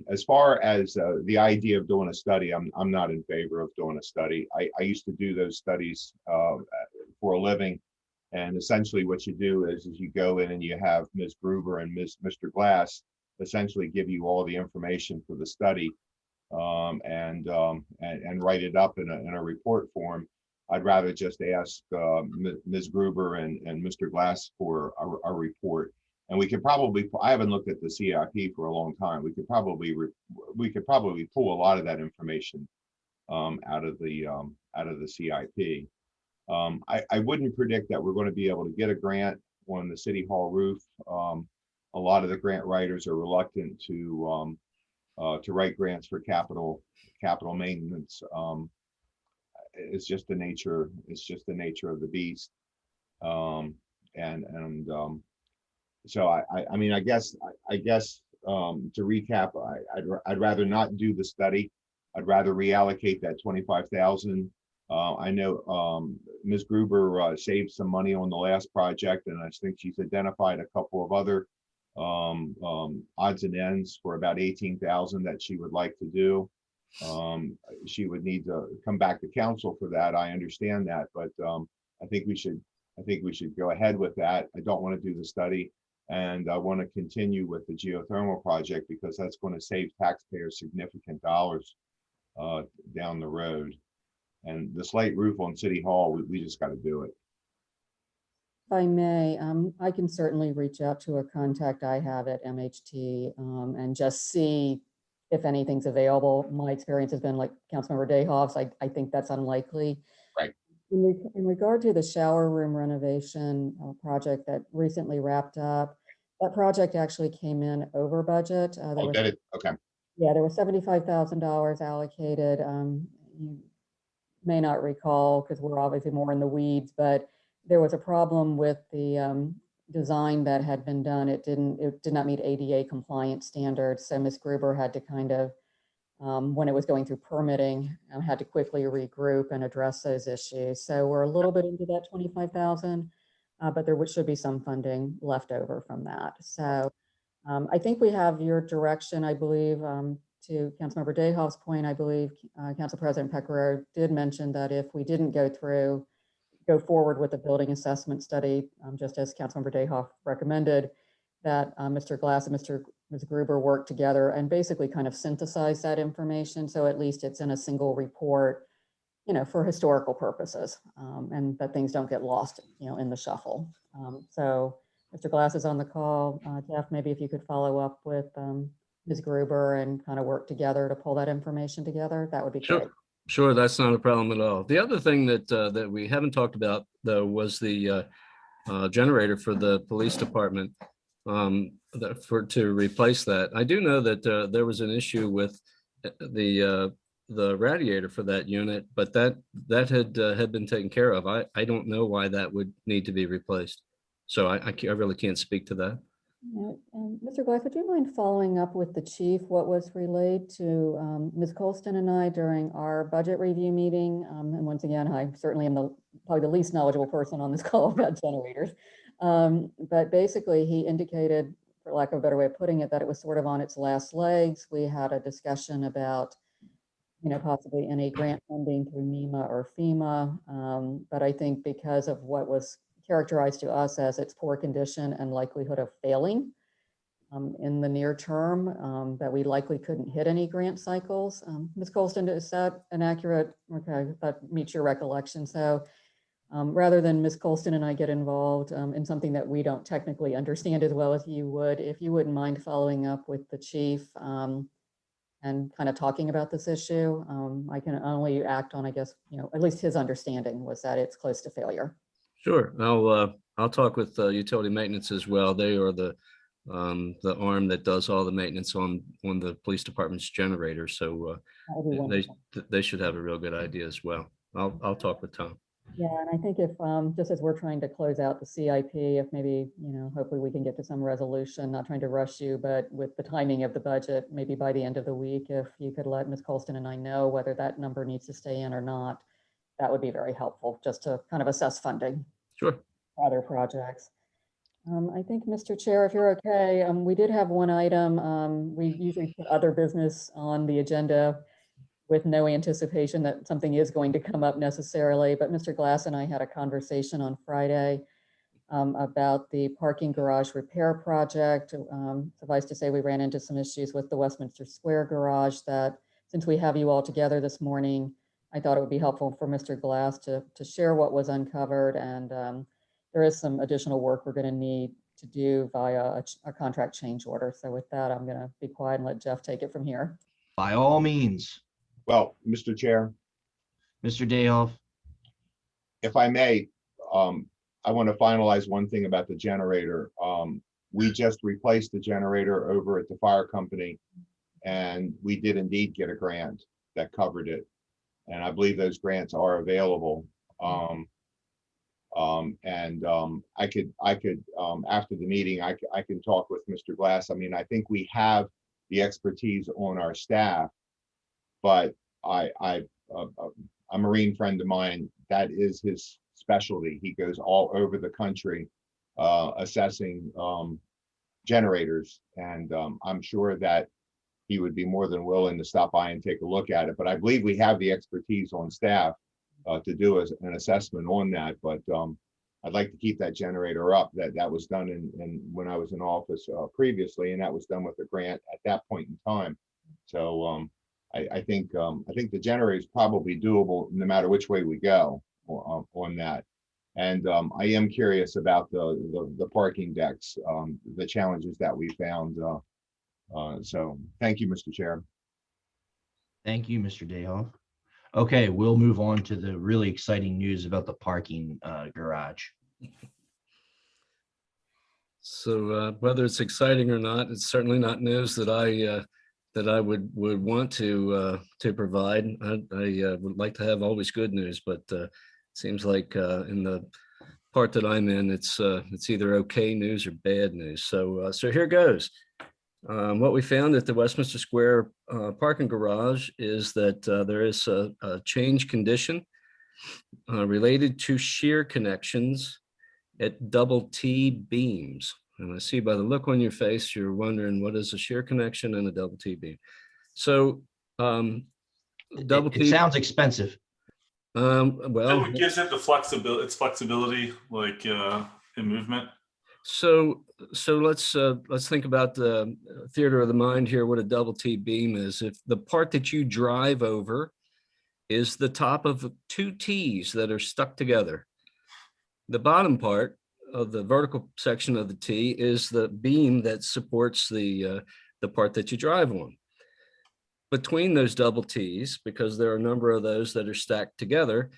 Speaker 6: As far as the idea of doing a study, I'm not in favor of doing a study. I used to do those studies for a living, and essentially what you do is you go in and you have Ms. Gruber and Mr. Glass essentially give you all the information for the study and write it up in a report form. I'd rather just ask Ms. Gruber and Mr. Glass for a report. And we could probably, I haven't looked at the CIP for a long time. We could probably pull a lot of that information out of the CIP. I wouldn't predict that we're going to be able to get a grant on the City Hall roof. A lot of the grant writers are reluctant to write grants for capital maintenance. It's just the nature. It's just the nature of the beast. So I mean, I guess to recap, I'd rather not do the study. I'd rather reallocate that 25,000. I know Ms. Gruber saved some money on the last project, and I think she's identified a couple of other odds and ends for about 18,000 that she would like to do. She would need to come back to council for that. I understand that, but I think we should go ahead with that. I don't want to do the study, and I want to continue with the geothermal project because that's going to save taxpayers significant dollars down the road. And the slate roof on City Hall, we just got to do it.
Speaker 2: If I may, I can certainly reach out to a contact I have at MHT and just see if anything's available. My experience has been like Councilmember Dayhoff's. I think that's unlikely.
Speaker 6: Right.
Speaker 2: In regard to the shower room renovation project that recently wrapped up, that project actually came in over budget. There
Speaker 6: Oh,
Speaker 2: was,
Speaker 6: that is, okay.
Speaker 2: yeah, there was $75,000 allocated. You may not recall because we're obviously more in the weeds, but there was a problem with the design that had been done. It did not meet ADA compliance standards. So Ms. Gruber had to kind of, when it was going through permitting, had to quickly regroup and address those issues. So we're a little bit into that 25,000, but there should be some funding left over from that. So I think we have your direction, I believe, to Councilmember Dayhoff's point. I believe Council President Pecoraro did mention that if we didn't go forward with the building assessment study, just as Councilmember Dayhoff recommended, that Mr. Glass and Ms. Gruber work together and basically kind of synthesize that information. So at least it's in a single report, for historical purposes, and that things don't get lost, in the shuffle. So Mr. Glass is on the call. Jeff, maybe if you could follow up with Ms. Gruber and kind of work together to pull that information together, that would be great.
Speaker 4: Sure, that's not a problem at all. The other thing that we haven't talked about, though, was the generator for the police department, to replace that. I do know that there was an issue with the radiator for that unit, but that had been taken care of. I don't know why that would need to be replaced. So I really can't speak to that.
Speaker 2: Mr. Glass, would you mind following up with the chief what was relayed to Ms. Colston and I during our budget review meeting? And once again, I certainly am probably the least knowledgeable person on this call about generators. But basically, he indicated, for lack of a better way of putting it, that it was sort of on its last legs. We had a discussion about, possibly any grant funding through NEMA or FEMA. But I think because of what was characterized to us as its poor condition and likelihood of failing in the near term, that we likely couldn't hit any grant cycles. Ms. Colston, is that an accurate, okay, that meets your recollection? So rather than Ms. Colston and I get involved in something that we don't technically understand as well as you would, if you wouldn't mind following up with the chief and kind of talking about this issue, I can only act on, I guess, at least his understanding was that it's close to failure.
Speaker 4: Sure, I'll talk with utility maintenance as well. They are the arm that does all the maintenance on the police department's generator. So they should have a real good idea as well. I'll talk with Tom.
Speaker 2: Yeah, and I think if just as we're trying to close out the CIP, if maybe, hopefully we can get to some resolution, not trying to rush you, but with the timing of the budget, maybe by the end of the week, if you could let Ms. Colston and I know whether that number needs to stay in or not, that would be very helpful just to kind of assess funding.
Speaker 4: Sure.
Speaker 2: For other projects. I think, Mr. Chair, if you're okay, we did have one item. We usually put other business on the agenda with no anticipation that something is going to come up necessarily. But Mr. Glass and I had a conversation on Friday about the parking garage repair project. Suffice to say, we ran into some issues with the Westminster Square garage that, since we have you all together this morning, I thought it would be helpful for Mr. Glass to share what was uncovered. And there is some additional work we're going to need to do via a contract change order. So with that, I'm going to be quiet and let Jeff take it from here.
Speaker 1: By all means,
Speaker 6: Well, Mr. Chair,
Speaker 1: Mr. Dayhoff.
Speaker 6: if I may, I want to finalize one thing about the generator. We just replaced the generator over at the fire company, and we did indeed get a grant that covered it. And I believe those grants are available. I could after the meeting, I can talk with Mr. Glass. I mean, I think we have the expertise on our staff, but a Marine friend of mine, that is his specialty. He goes all over the country assessing generators, and I'm sure that he would be more than willing to stop by and take a look at it. But I believe we have the expertise on staff to do an assessment on that. But I'd like to keep that generator up. That was done in when I was in office previously, and that was done with a grant at that point in time. So I think the generator is probably doable no matter which way we go on that. And I am curious about the parking decks, the challenges that we found. So thank you, Mr. Chair.
Speaker 1: Thank you, Mr. Dayhoff. Okay, we'll move on to the really exciting news about the parking garage.
Speaker 4: So whether it's exciting or not, it's certainly not news that I would want to provide. I would like to have always good news, but it seems like in the part that I'm in, it's either okay news or bad news. So here goes. What we found at the Westminster Square parking garage is that there is a change condition related to shear connections at double T beams. And I see by the look on your face, you're wondering what is a shear connection and a double T beam. So double
Speaker 1: It
Speaker 4: T.
Speaker 1: sounds expensive.
Speaker 5: That
Speaker 4: Well,
Speaker 5: what gives it the flexibility, its flexibility, like in movement.
Speaker 4: so let's think about the theater of the mind here. What a double T beam is. If the part that you drive over is the top of two T's that are stuck together, the bottom part of the vertical section of the T is the beam that supports the part that you drive on. Between those double T's, because there are a number of those that are stacked together,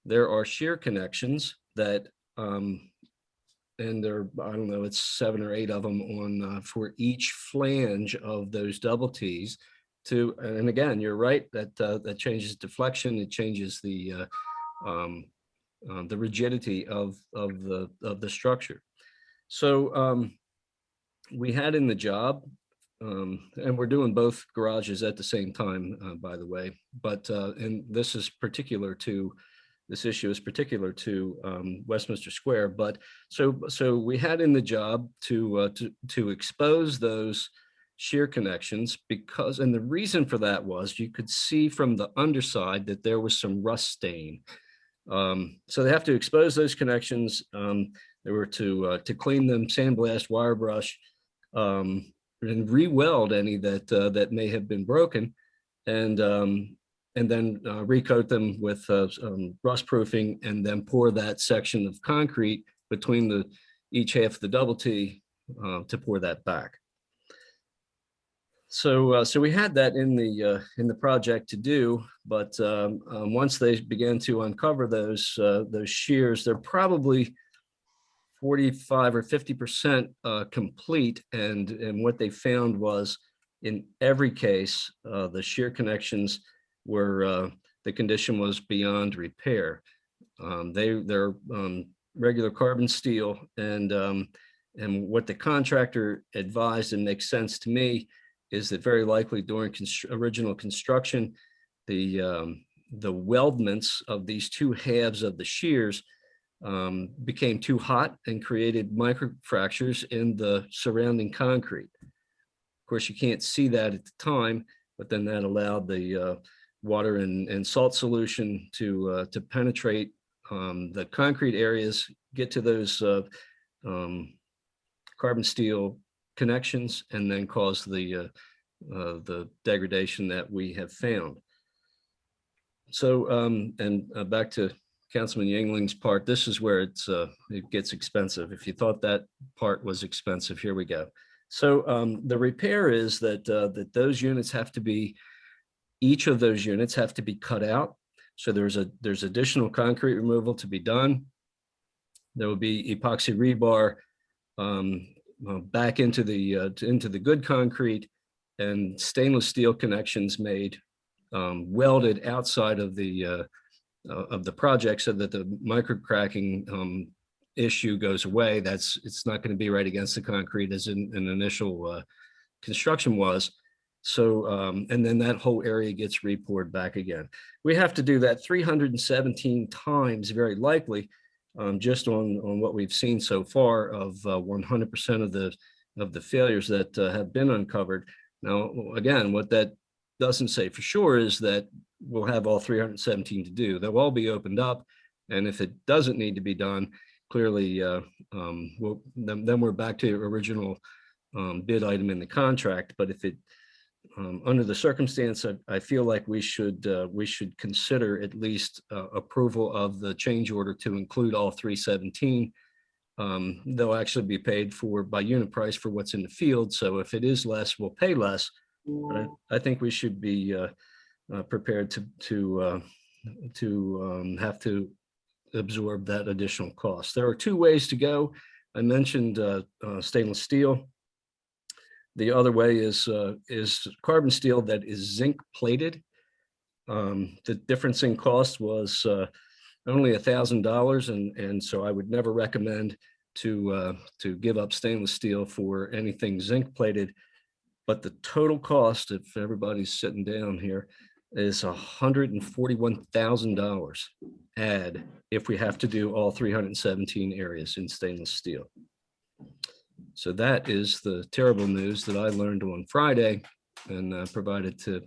Speaker 4: there are shear connections that, and there, I don't know, it's 7 or 8 of them on for each flange of those double T's. And again, you're right, that changes deflection, it changes the rigidity of the structure. So we had in the job, and we're doing both garages at the same time, by the way, but and this issue is particular to Westminster Square. But so we had in the job to expose those shear connections, because, and the reason for that was you could see from the underside that there was some rust stain. So they have to expose those connections. They were to clean them, sandblast, wire brush, and re-weld any that may have been broken, and then recoat them with rust proofing, and then pour that section of concrete between each half of the double T to pour that back. So we had that in the project to do, but once they began to uncover those shears, they're probably 45 or 50% complete, and what they found was in every case the shear connections were the condition was beyond repair. They're regular carbon steel, and what the contractor advised, and makes sense to me, is that very likely during original construction, the weldments of these two halves of the shears became too hot and created microfractures in the surrounding concrete. Of course, you can't see that at the time, but then that allowed the water and salt solution to penetrate the concrete areas, get to those carbon steel connections, and then cause the degradation that we have found. So and back to Councilman Yingling's part, this is where it gets expensive. If you thought that part was expensive, here we go. So the repair is that those units have to be, each of those units have to be cut out. So there's additional concrete removal to be done. There will be epoxy rebar back into the good concrete, and stainless steel connections made, welded outside of the project, so that the micro cracking issue goes away. It's not going to be right against the concrete as an initial construction was. So and then that whole area gets repoured back again. We have to do that 317 times, very likely, just on what we've seen so far of 100% of the failures that have been uncovered. Now, again, what that doesn't say for sure is that we'll have all 317 to do. They'll all be opened up, and if it doesn't need to be done, clearly, then we're back to original bid item in the contract. But if it under the circumstance, I feel like we should consider at least approval of the change order to include all 317. They'll actually be paid for by unit price for what's in the field. So if it is less, we'll pay less. But I think we should be prepared to have to absorb that additional cost. There are two ways to go. I mentioned stainless steel. The other way is carbon steel that is zinc plated. The difference in cost was only $1,000, and so I would never recommend to give up stainless steel for anything zinc plated. But the total cost, if everybody's sitting down here, is $141,000 add if we have to do all 317 areas in stainless steel. So that is the terrible news that I learned on Friday and provided to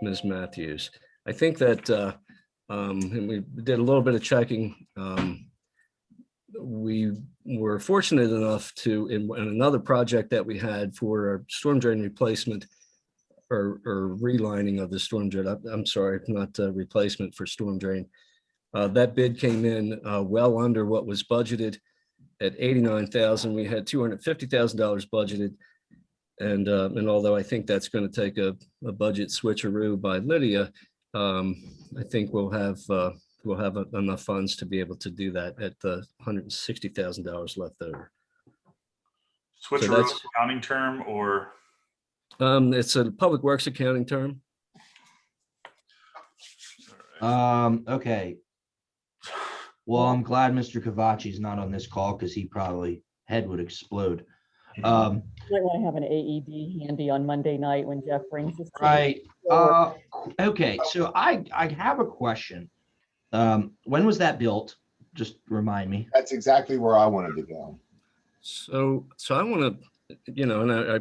Speaker 4: Ms. Matthews. I think that, and we did a little bit of checking. We were fortunate enough to, in another project that we had for our storm drain replacement or relining of the storm drain, I'm sorry, not replacement for storm drain. That bid came in well under what was budgeted at $89,000. We had $250,000 budgeted. And although I think that's going to take a budget switcheroo by Lydia, I think we'll have enough funds to be able to do that at the $160,000 left over.
Speaker 5: Switcheroo
Speaker 4: that's-
Speaker 5: accounting term or?
Speaker 4: It's a public works accounting term.
Speaker 1: Okay. Well, I'm glad Mr. Cavacci's not on this call because he probably head would explode.
Speaker 2: Might want to have an AED handy on Monday night when Jeff brings us.
Speaker 1: Right. Okay. So I have a question. When was that built? Just remind me.
Speaker 6: That's exactly where I wanted to go.
Speaker 4: So I want to, and I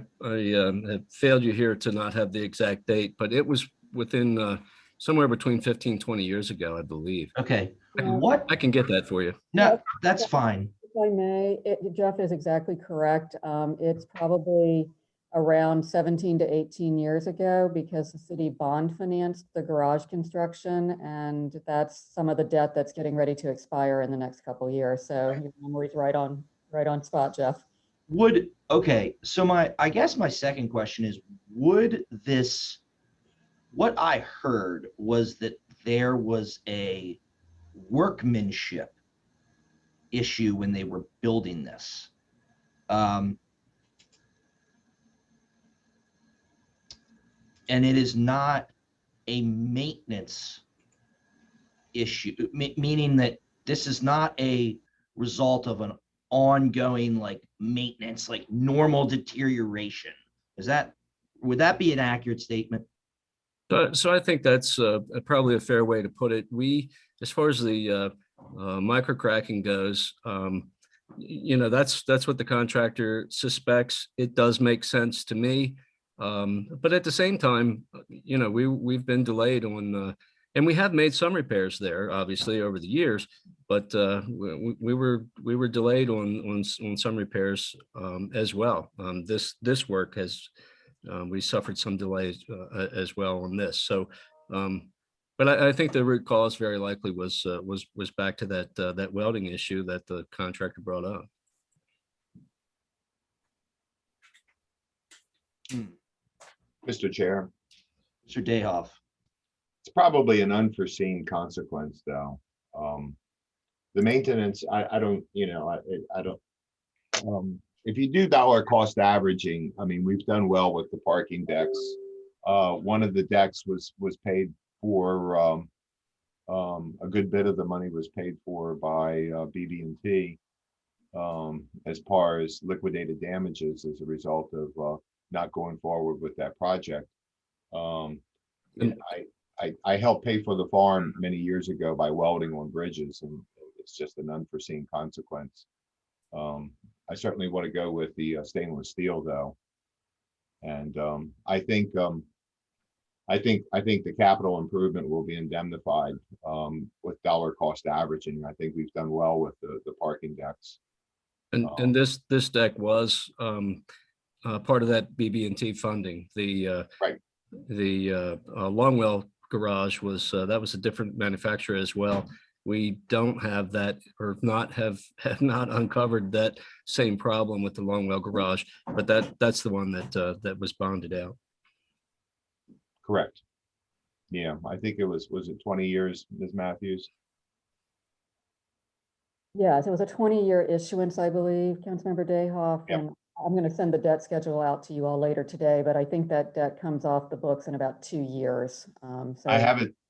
Speaker 4: have failed you here to not have the exact date, but it was within somewhere between 15, 20 years ago, I believe.
Speaker 1: Okay.
Speaker 2: Yeah.
Speaker 1: What?
Speaker 4: I can get that for you.
Speaker 1: No, that's fine.
Speaker 2: If I may, Jeff is exactly correct. It's probably around 17 to 18 years ago because the city bond financed the garage construction, and that's some of the debt that's getting ready to expire in the next couple of years. So your memory's right on spot, Jeff.
Speaker 1: Okay. So I guess my second question is, what I heard was that there was a workmanship issue when they were building this. And it is not a maintenance issue, meaning that this is not a result of an ongoing like maintenance, like normal deterioration. Would that be an accurate statement?
Speaker 4: So I think that's probably a fair way to put it. As far as the micro cracking goes, that's what the contractor suspects. It does make sense to me. But at the same time, we've been delayed on, and we have made some repairs there, obviously, over the years. But we were delayed on some repairs as well. This work has we suffered some delays as well on this. So, but I think the root cause very likely was back to that welding issue that the contractor brought up.
Speaker 6: Mr. Chair,
Speaker 1: Mr. Dayhoff.
Speaker 6: it's probably an unforeseen consequence, though. The maintenance, I don't, if you do dollar cost averaging, I mean, we've done well with the parking decks. One of the decks was paid for, a good bit of the money was paid for by BB&T as far as liquidated damages as a result of not going forward with that project. I helped pay for the farm many years ago by welding on bridges, and it's just an unforeseen consequence. I certainly want to go with the stainless steel, though, and I think the capital improvement will be indemnified with dollar cost averaging. I think we've done well with the parking decks.
Speaker 4: And this deck was part of that BB&T funding. The
Speaker 6: Right.
Speaker 4: Longwell garage was, that was a different manufacturer as well. We don't have that, or have not uncovered that same problem with the Longwell garage, but that's the one that was bonded out.
Speaker 6: Correct. Yeah, I think it was it 20 years, Ms. Matthews?
Speaker 2: Yes, it was a 20-year issuance, I believe, Councilmember Dayhoff.
Speaker 6: Yep.
Speaker 2: And I'm going to send the debt schedule out to you all later today, but I think that debt comes off the books in about 2 years.
Speaker 6: I
Speaker 2: So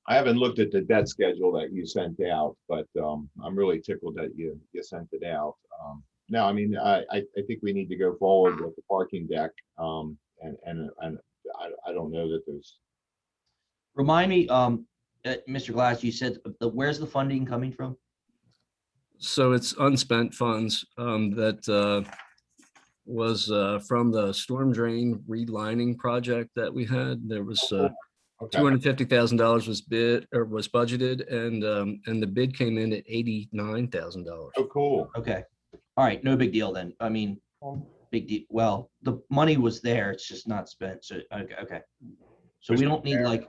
Speaker 6: haven't looked at the debt schedule that you sent out, but I'm really tickled that you sent it out. No, I mean, I think we need to go forward with the parking deck. And I don't know that there's,
Speaker 1: Remind me, Mr. Glass, you said, where's the funding coming from?
Speaker 4: So it's unspent funds that was from the storm drain relining project that we had. There was
Speaker 6: okay.
Speaker 4: $250,000 was budgeted, and the bid came in at $89,000.
Speaker 6: Oh, cool.
Speaker 1: Okay. All right. No big deal then. I mean, big deal. Well, the money was there. It's just not spent. So, okay. So we
Speaker 6: Mr.
Speaker 1: don't need
Speaker 6: Mayor.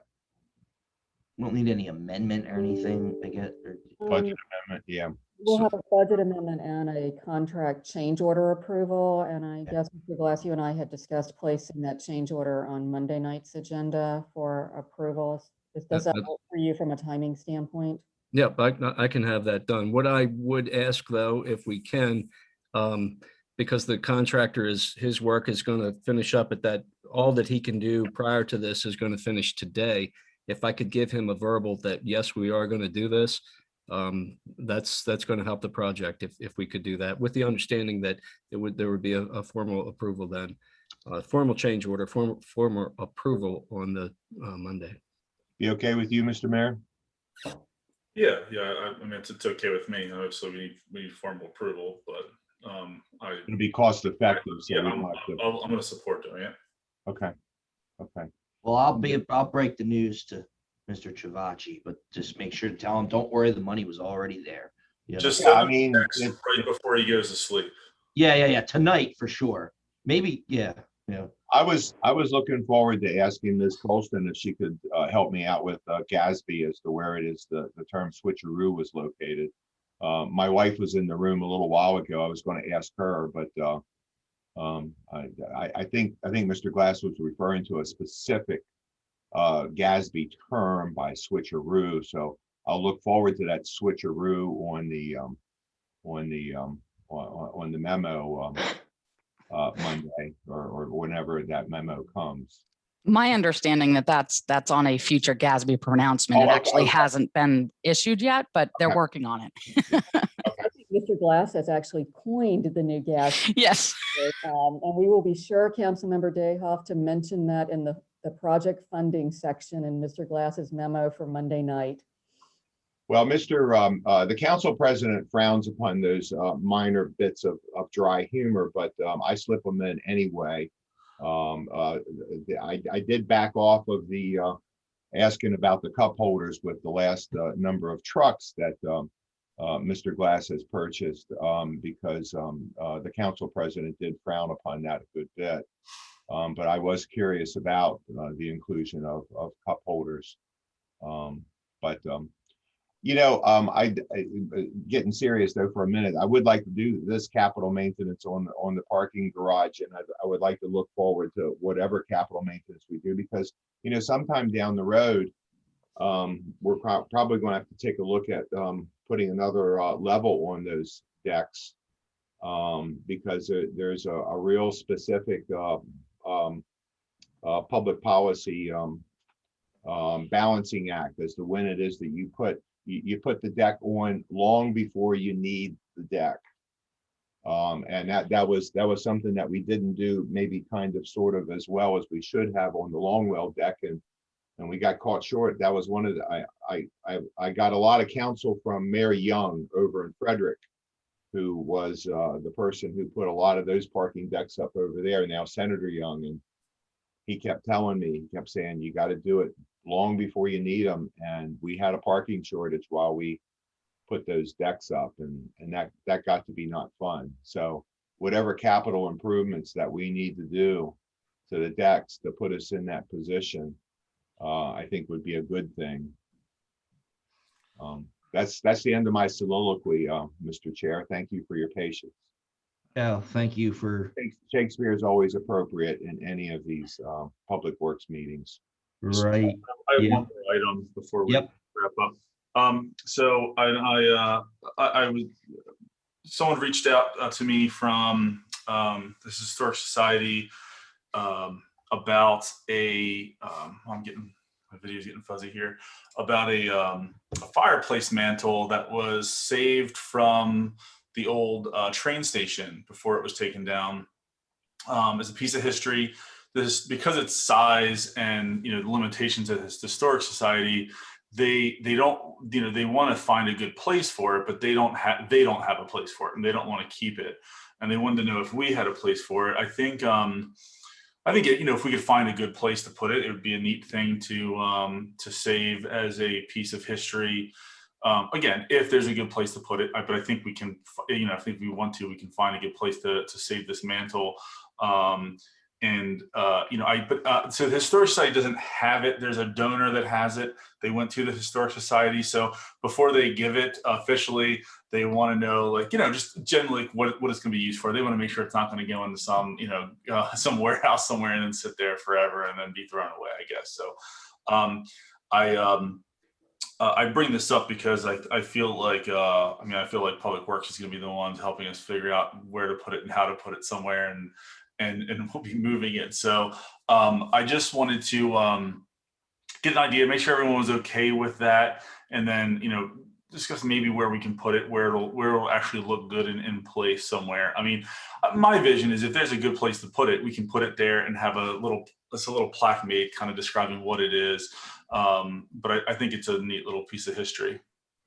Speaker 1: we don't need any amendment or anything, I guess.
Speaker 6: Budget amendment, yeah.
Speaker 2: we'll have a budget amendment and a contract change order approval. And I guess, Mr. Glass, you and I had discussed placing that change order on Monday night's agenda for approval. Does that work for you from a timing standpoint?
Speaker 4: Yep, I can have that done. What I would ask though, if we can, because the contractor his work is going to finish up at that, all that he can do prior to this is going to finish today. If I could give him a verbal that, yes, we are going to do this, that's going to help the project if we could do that, with the understanding that there would be a formal approval then, formal change order, formal approval on the Monday.
Speaker 6: Be okay with you, Mr. Mayor?
Speaker 5: Yeah, I mean, it's okay with me. Obviously, we need formal approval, but
Speaker 6: It'll be cost effective, so
Speaker 5: yeah,
Speaker 6: we
Speaker 5: I'm
Speaker 6: don't have to.
Speaker 5: going to support doing it.
Speaker 6: Okay, okay.
Speaker 1: Well, I'll break the news to Mr. Chavachi, but just make sure to tell him, don't worry, the money was already there. You know?
Speaker 5: Just
Speaker 6: Yeah, I
Speaker 5: send him
Speaker 6: mean,
Speaker 5: a text right before he goes to sleep.
Speaker 1: Yeah. Tonight for sure. Maybe, yeah.
Speaker 6: I was looking forward to asking Ms. Colston if she could help me out with Gatsby as to where it is the term switcheroo was located. My wife was in the room a little while ago. I was going to ask her, but I think Mr. Glass was referring to a specific Gatsby term by switcheroo. So I'll look forward to that switcheroo on the memo Monday or whenever that memo comes.
Speaker 3: My understanding that's on a future Gatsby pronouncement. It actually hasn't been issued yet, but they're working on it.
Speaker 2: I think Mr. Glass has actually coined the new gas.
Speaker 3: Yes.
Speaker 2: And we will be sure, Councilmember Dayhoff, to mention that in the project funding section in Mr. Glass's memo for Monday night.
Speaker 6: Well, the council president frowns upon those minor bits of dry humor, but I slip them in anyway. I did back off of the asking about the cup holders with the last number of trucks that Mr. Glass has purchased because the council president did frown upon that a good bit. But I was curious about the inclusion of cup holders. I getting serious though for a minute. I would like to do this capital maintenance on the parking garage, and I would like to look forward to whatever capital maintenance we do, because sometime down the road, we're probably going to have to take a look at putting another level on those decks, because there's a real specific public policy balancing act as to when it is that you put the deck on long before you need the deck. And that was something that we didn't do, maybe kind of sort of as well as we should have on the Longwell deck, and we got caught short. That was one of the I got a lot of counsel from Mayor Young over in Frederick, who was the person who put a lot of those parking decks up over there, now Senator Young, and he kept telling me, he kept saying, you got to do it long before you need them. And we had a parking shortage while we put those decks up, and that got to be not fun. So whatever capital improvements that we need to do to the decks to put us in that position, I think would be a good thing. That's the end of my soliloquy, Mr. Chair. Thank you for your patience.
Speaker 1: Yeah, thank you for,
Speaker 6: Shakespeare is always appropriate in any of these public works meetings.
Speaker 1: right.
Speaker 5: I have
Speaker 1: Yeah.
Speaker 5: one more item before we
Speaker 1: Yep.
Speaker 5: wrap up. So I was, someone reached out to me from this Historic Society about I'm getting, my video's getting fuzzy here, about a fireplace mantle that was saved from the old train station before it was taken down. As a piece of history, this, because its size and the limitations of this Historic Society, they don't, they want to find a good place for it, but they don't have a place for it, and they don't want to keep it, and they wanted to know if we had a place for it. I think if we could find a good place to put it, it would be a neat thing to save as a piece of history. Again, if there's a good place to put it, but I think we can, I think if we want to, we can find a good place to save this mantle. So the Historic Society doesn't have it. There's a donor that has it. They went to the Historic Society. So before they give it officially, they want to know, like, just generally what it's going to be used for. They want to make sure it's not going to go into some, some warehouse somewhere and then sit there forever and then be thrown away, I guess. So I bring this up because I feel like, I feel like Public Works is going to be the ones helping us figure out where to put it and how to put it somewhere, and we'll be moving it. So I just wanted to get an idea, make sure everyone was okay with that, and then discuss maybe where we can put it, where it'll actually look good in place somewhere. I mean, my vision is if there's a good place to put it, we can put it there and have a little plaque made kind of describing what it is. But I think it's a neat little piece of history.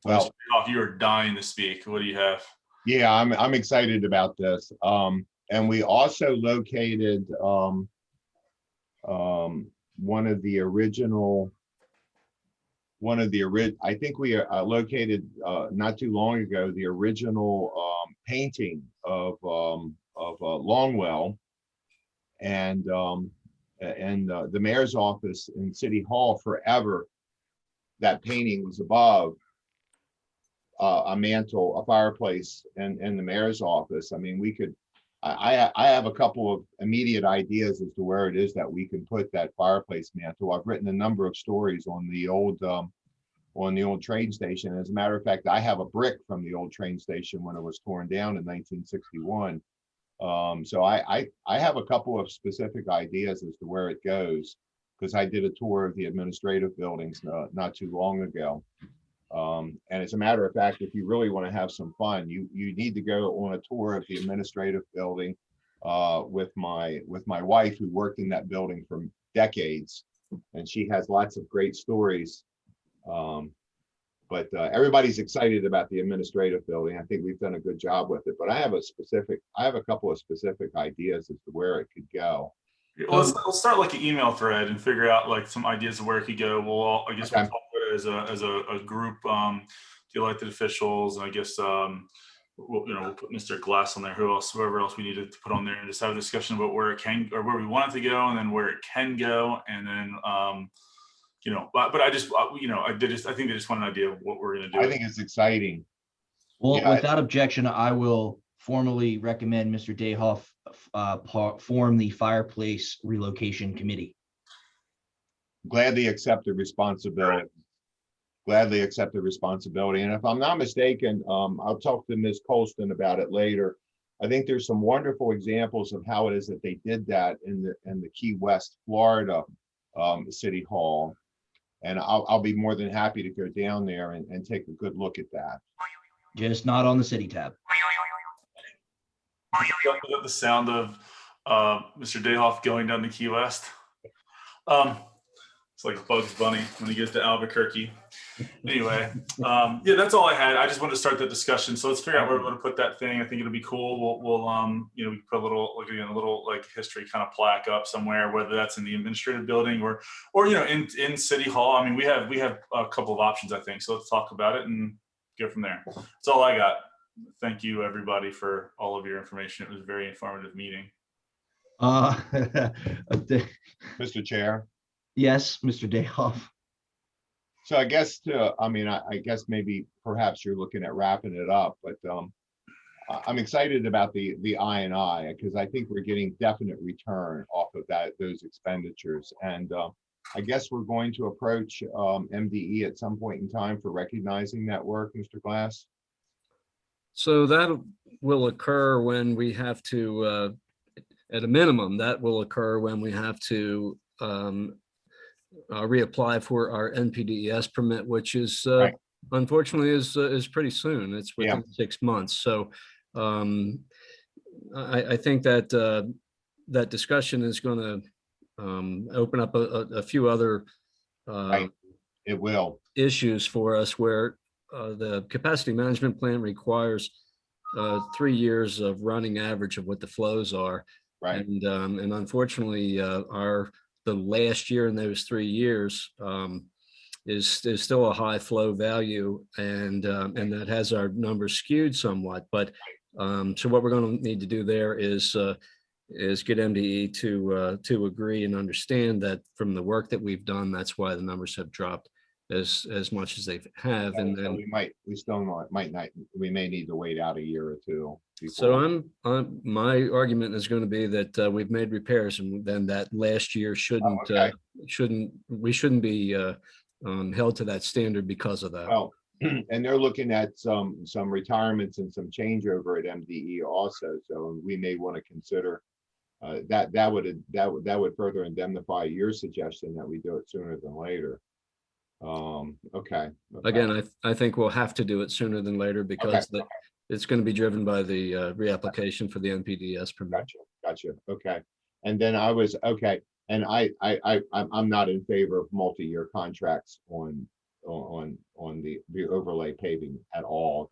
Speaker 6: Well,
Speaker 5: you are dying to speak. What do you have?
Speaker 6: Yeah, I'm excited about this. And we also located one of the original. I think we located not too long ago the original painting of Longwell, and the mayor's office in City Hall forever. That painting was above a mantle, a fireplace in the mayor's office. I mean, we could. I have a couple of immediate ideas as to where it is that we can put that fireplace mantle. I've written a number of stories on the old train station. As a matter of fact, I have a brick from the old train station when it was torn down in 1961. So I have a couple of specific ideas as to where it goes, because I did a tour of the administrative buildings not too long ago. And as a matter of fact, if you really want to have some fun, you need to go on a tour of the administrative building with my wife, who worked in that building for decades, and she has lots of great stories. But everybody's excited about the administrative building. I think we've done a good job with it, but I have a couple of specific ideas as to where it could go.
Speaker 5: Well, let's start like an email thread and figure out like some ideas of where it could go. We'll
Speaker 6: Okay.
Speaker 5: talk about it as a group, the elected officials, and I guess we'll put Mr. Glass on there. Whoever else we needed to put on there, and just have a discussion about where it can, or where we want it to go, and then where it can go, and then but I just I think they just want an idea of what we're going to do.
Speaker 6: I think it's exciting.
Speaker 1: Well,
Speaker 6: Yeah.
Speaker 1: without objection, I will formally recommend Mr. Dayhoff form the fireplace relocation committee.
Speaker 6: Gladly accept the responsibility. Gladly accept the responsibility. And if I'm not mistaken, I'll talk to Ms. Colston about it later. I think there's some wonderful examples of how it is that they did that in the Key West, Florida City Hall. And I'll be more than happy to go down there and take a good look at that.
Speaker 1: Just not on the city tab.
Speaker 5: The sound of Mr. Dayhoff going down to Key West. It's like Bugs Bunny when he gets to Albuquerque. Anyway, yeah, that's all I had. I just wanted to start that discussion. So let's figure out where we're going to put that thing. I think it'll be cool. We'll we can put a little like history kind of plaque up somewhere, whether that's in the administrative building or in City Hall. I mean, we have a couple of options, I think. So let's talk about it and go from there. That's all I got. Thank you, everybody, for all of your information. It was a very informative meeting.
Speaker 6: Mr. Chair.
Speaker 1: Yes, Mr. Dayhoff.
Speaker 6: So I guess I guess maybe perhaps you're looking at wrapping it up, but I'm excited about the I&I because I think we're getting definite return off of those expenditures. And I guess we're going to approach MDE at some point in time for recognizing that work, Mr. Glass.
Speaker 4: So that will occur when we have to, at a minimum, that will occur when we have to reapply for our NPDES permit, which is
Speaker 6: Right.
Speaker 4: unfortunately is pretty soon. It's within 6 months. So I think that that discussion is going to open up a few other
Speaker 6: Right. It will.
Speaker 4: issues for us where the capacity management plan requires 3 years of running average of what the flows are.
Speaker 6: Right.
Speaker 4: And unfortunately, the last year in those 3 years is still a high flow value, and that has our numbers skewed somewhat. But so what we're going to need to do there is get MDE to agree and understand that from the work that we've done, that's why the numbers have dropped as much as they have. And
Speaker 6: So
Speaker 4: then
Speaker 6: we may need to wait out a year or two.
Speaker 4: so my argument is going to be that we've made repairs, and then that last year
Speaker 6: okay.
Speaker 4: we shouldn't be held to that standard because of that.
Speaker 6: Well, and they're looking at some retirements and some changeover at MDE also. So we may want to consider that would further indemnify your suggestion that we do it sooner than later. Okay.
Speaker 4: Again, I think we'll have to do it sooner than later because it's going to be driven by the reapplication for the NPDES permit.
Speaker 6: Gotcha. Okay. And then and I'm not in favor of multi-year contracts on the overlay paving at all.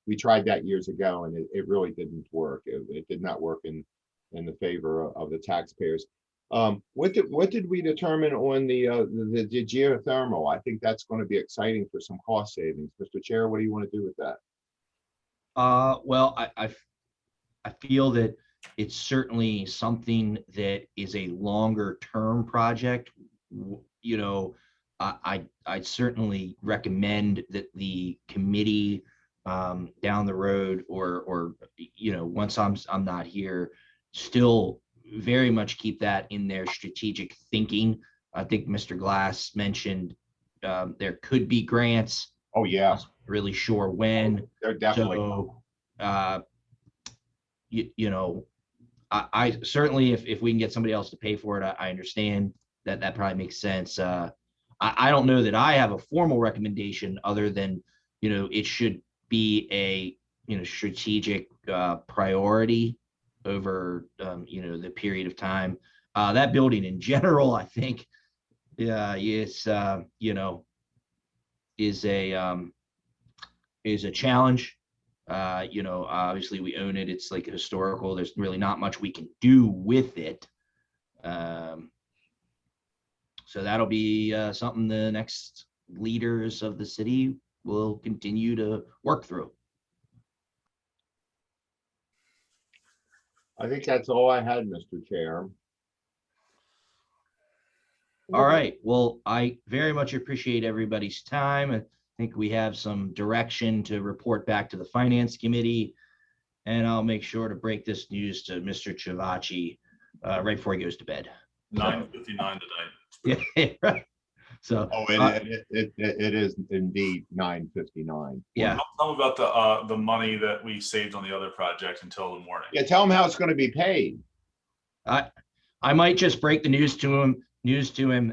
Speaker 6: We tried that years ago and it really didn't work. It did not work in the favor of the taxpayers. What did we determine on the geothermal? I think that's going to be exciting for some cost savings. Mr. Chair, what do you want to do with that?
Speaker 1: Well, I feel that it's certainly something that is a longer term project. You know, I'd certainly recommend that the committee down the road or once I'm not here, still very much keep that in their strategic thinking. I think Mr. Glass mentioned there could be grants.
Speaker 6: Oh yeah,
Speaker 1: Not really sure when.
Speaker 6: they're definitely.
Speaker 1: So, I certainly, if we can get somebody else to pay for it, I understand that probably makes sense. I don't know that I have a formal recommendation other than, it should be a, strategic priority over, the period of time. That building in general, I think, is a challenge. Obviously we own it. It's like historical. There's really not much we can do with it. So that'll be something the next leaders of the city will continue to work through.
Speaker 6: I think that's all I had, Mr. Chair.
Speaker 1: All right. Well, I very much appreciate everybody's time. I think we have some direction to report back to the Finance Committee, and I'll make sure to break this news to Mr. Chivacci right before he goes to bed.
Speaker 5: 9:59 today.
Speaker 1: Yeah, right. So,
Speaker 6: it is indeed 9:59.
Speaker 1: Yeah.
Speaker 5: Tell them about the money that we saved on the other project until the morning.
Speaker 6: Yeah, tell them how it's going to be paid.
Speaker 1: I might just break the news to him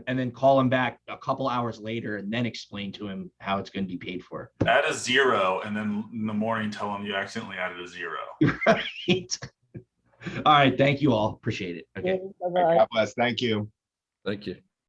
Speaker 1: and then call him back a couple hours later and then explain to him how it's going to be paid for.
Speaker 5: Add a 0 and then in the morning tell him you accidentally added a 0.
Speaker 1: Right. All right. Thank you all. Appreciate it. Okay.
Speaker 2: Bye-bye.
Speaker 6: God bless. Thank you.
Speaker 4: Thank you.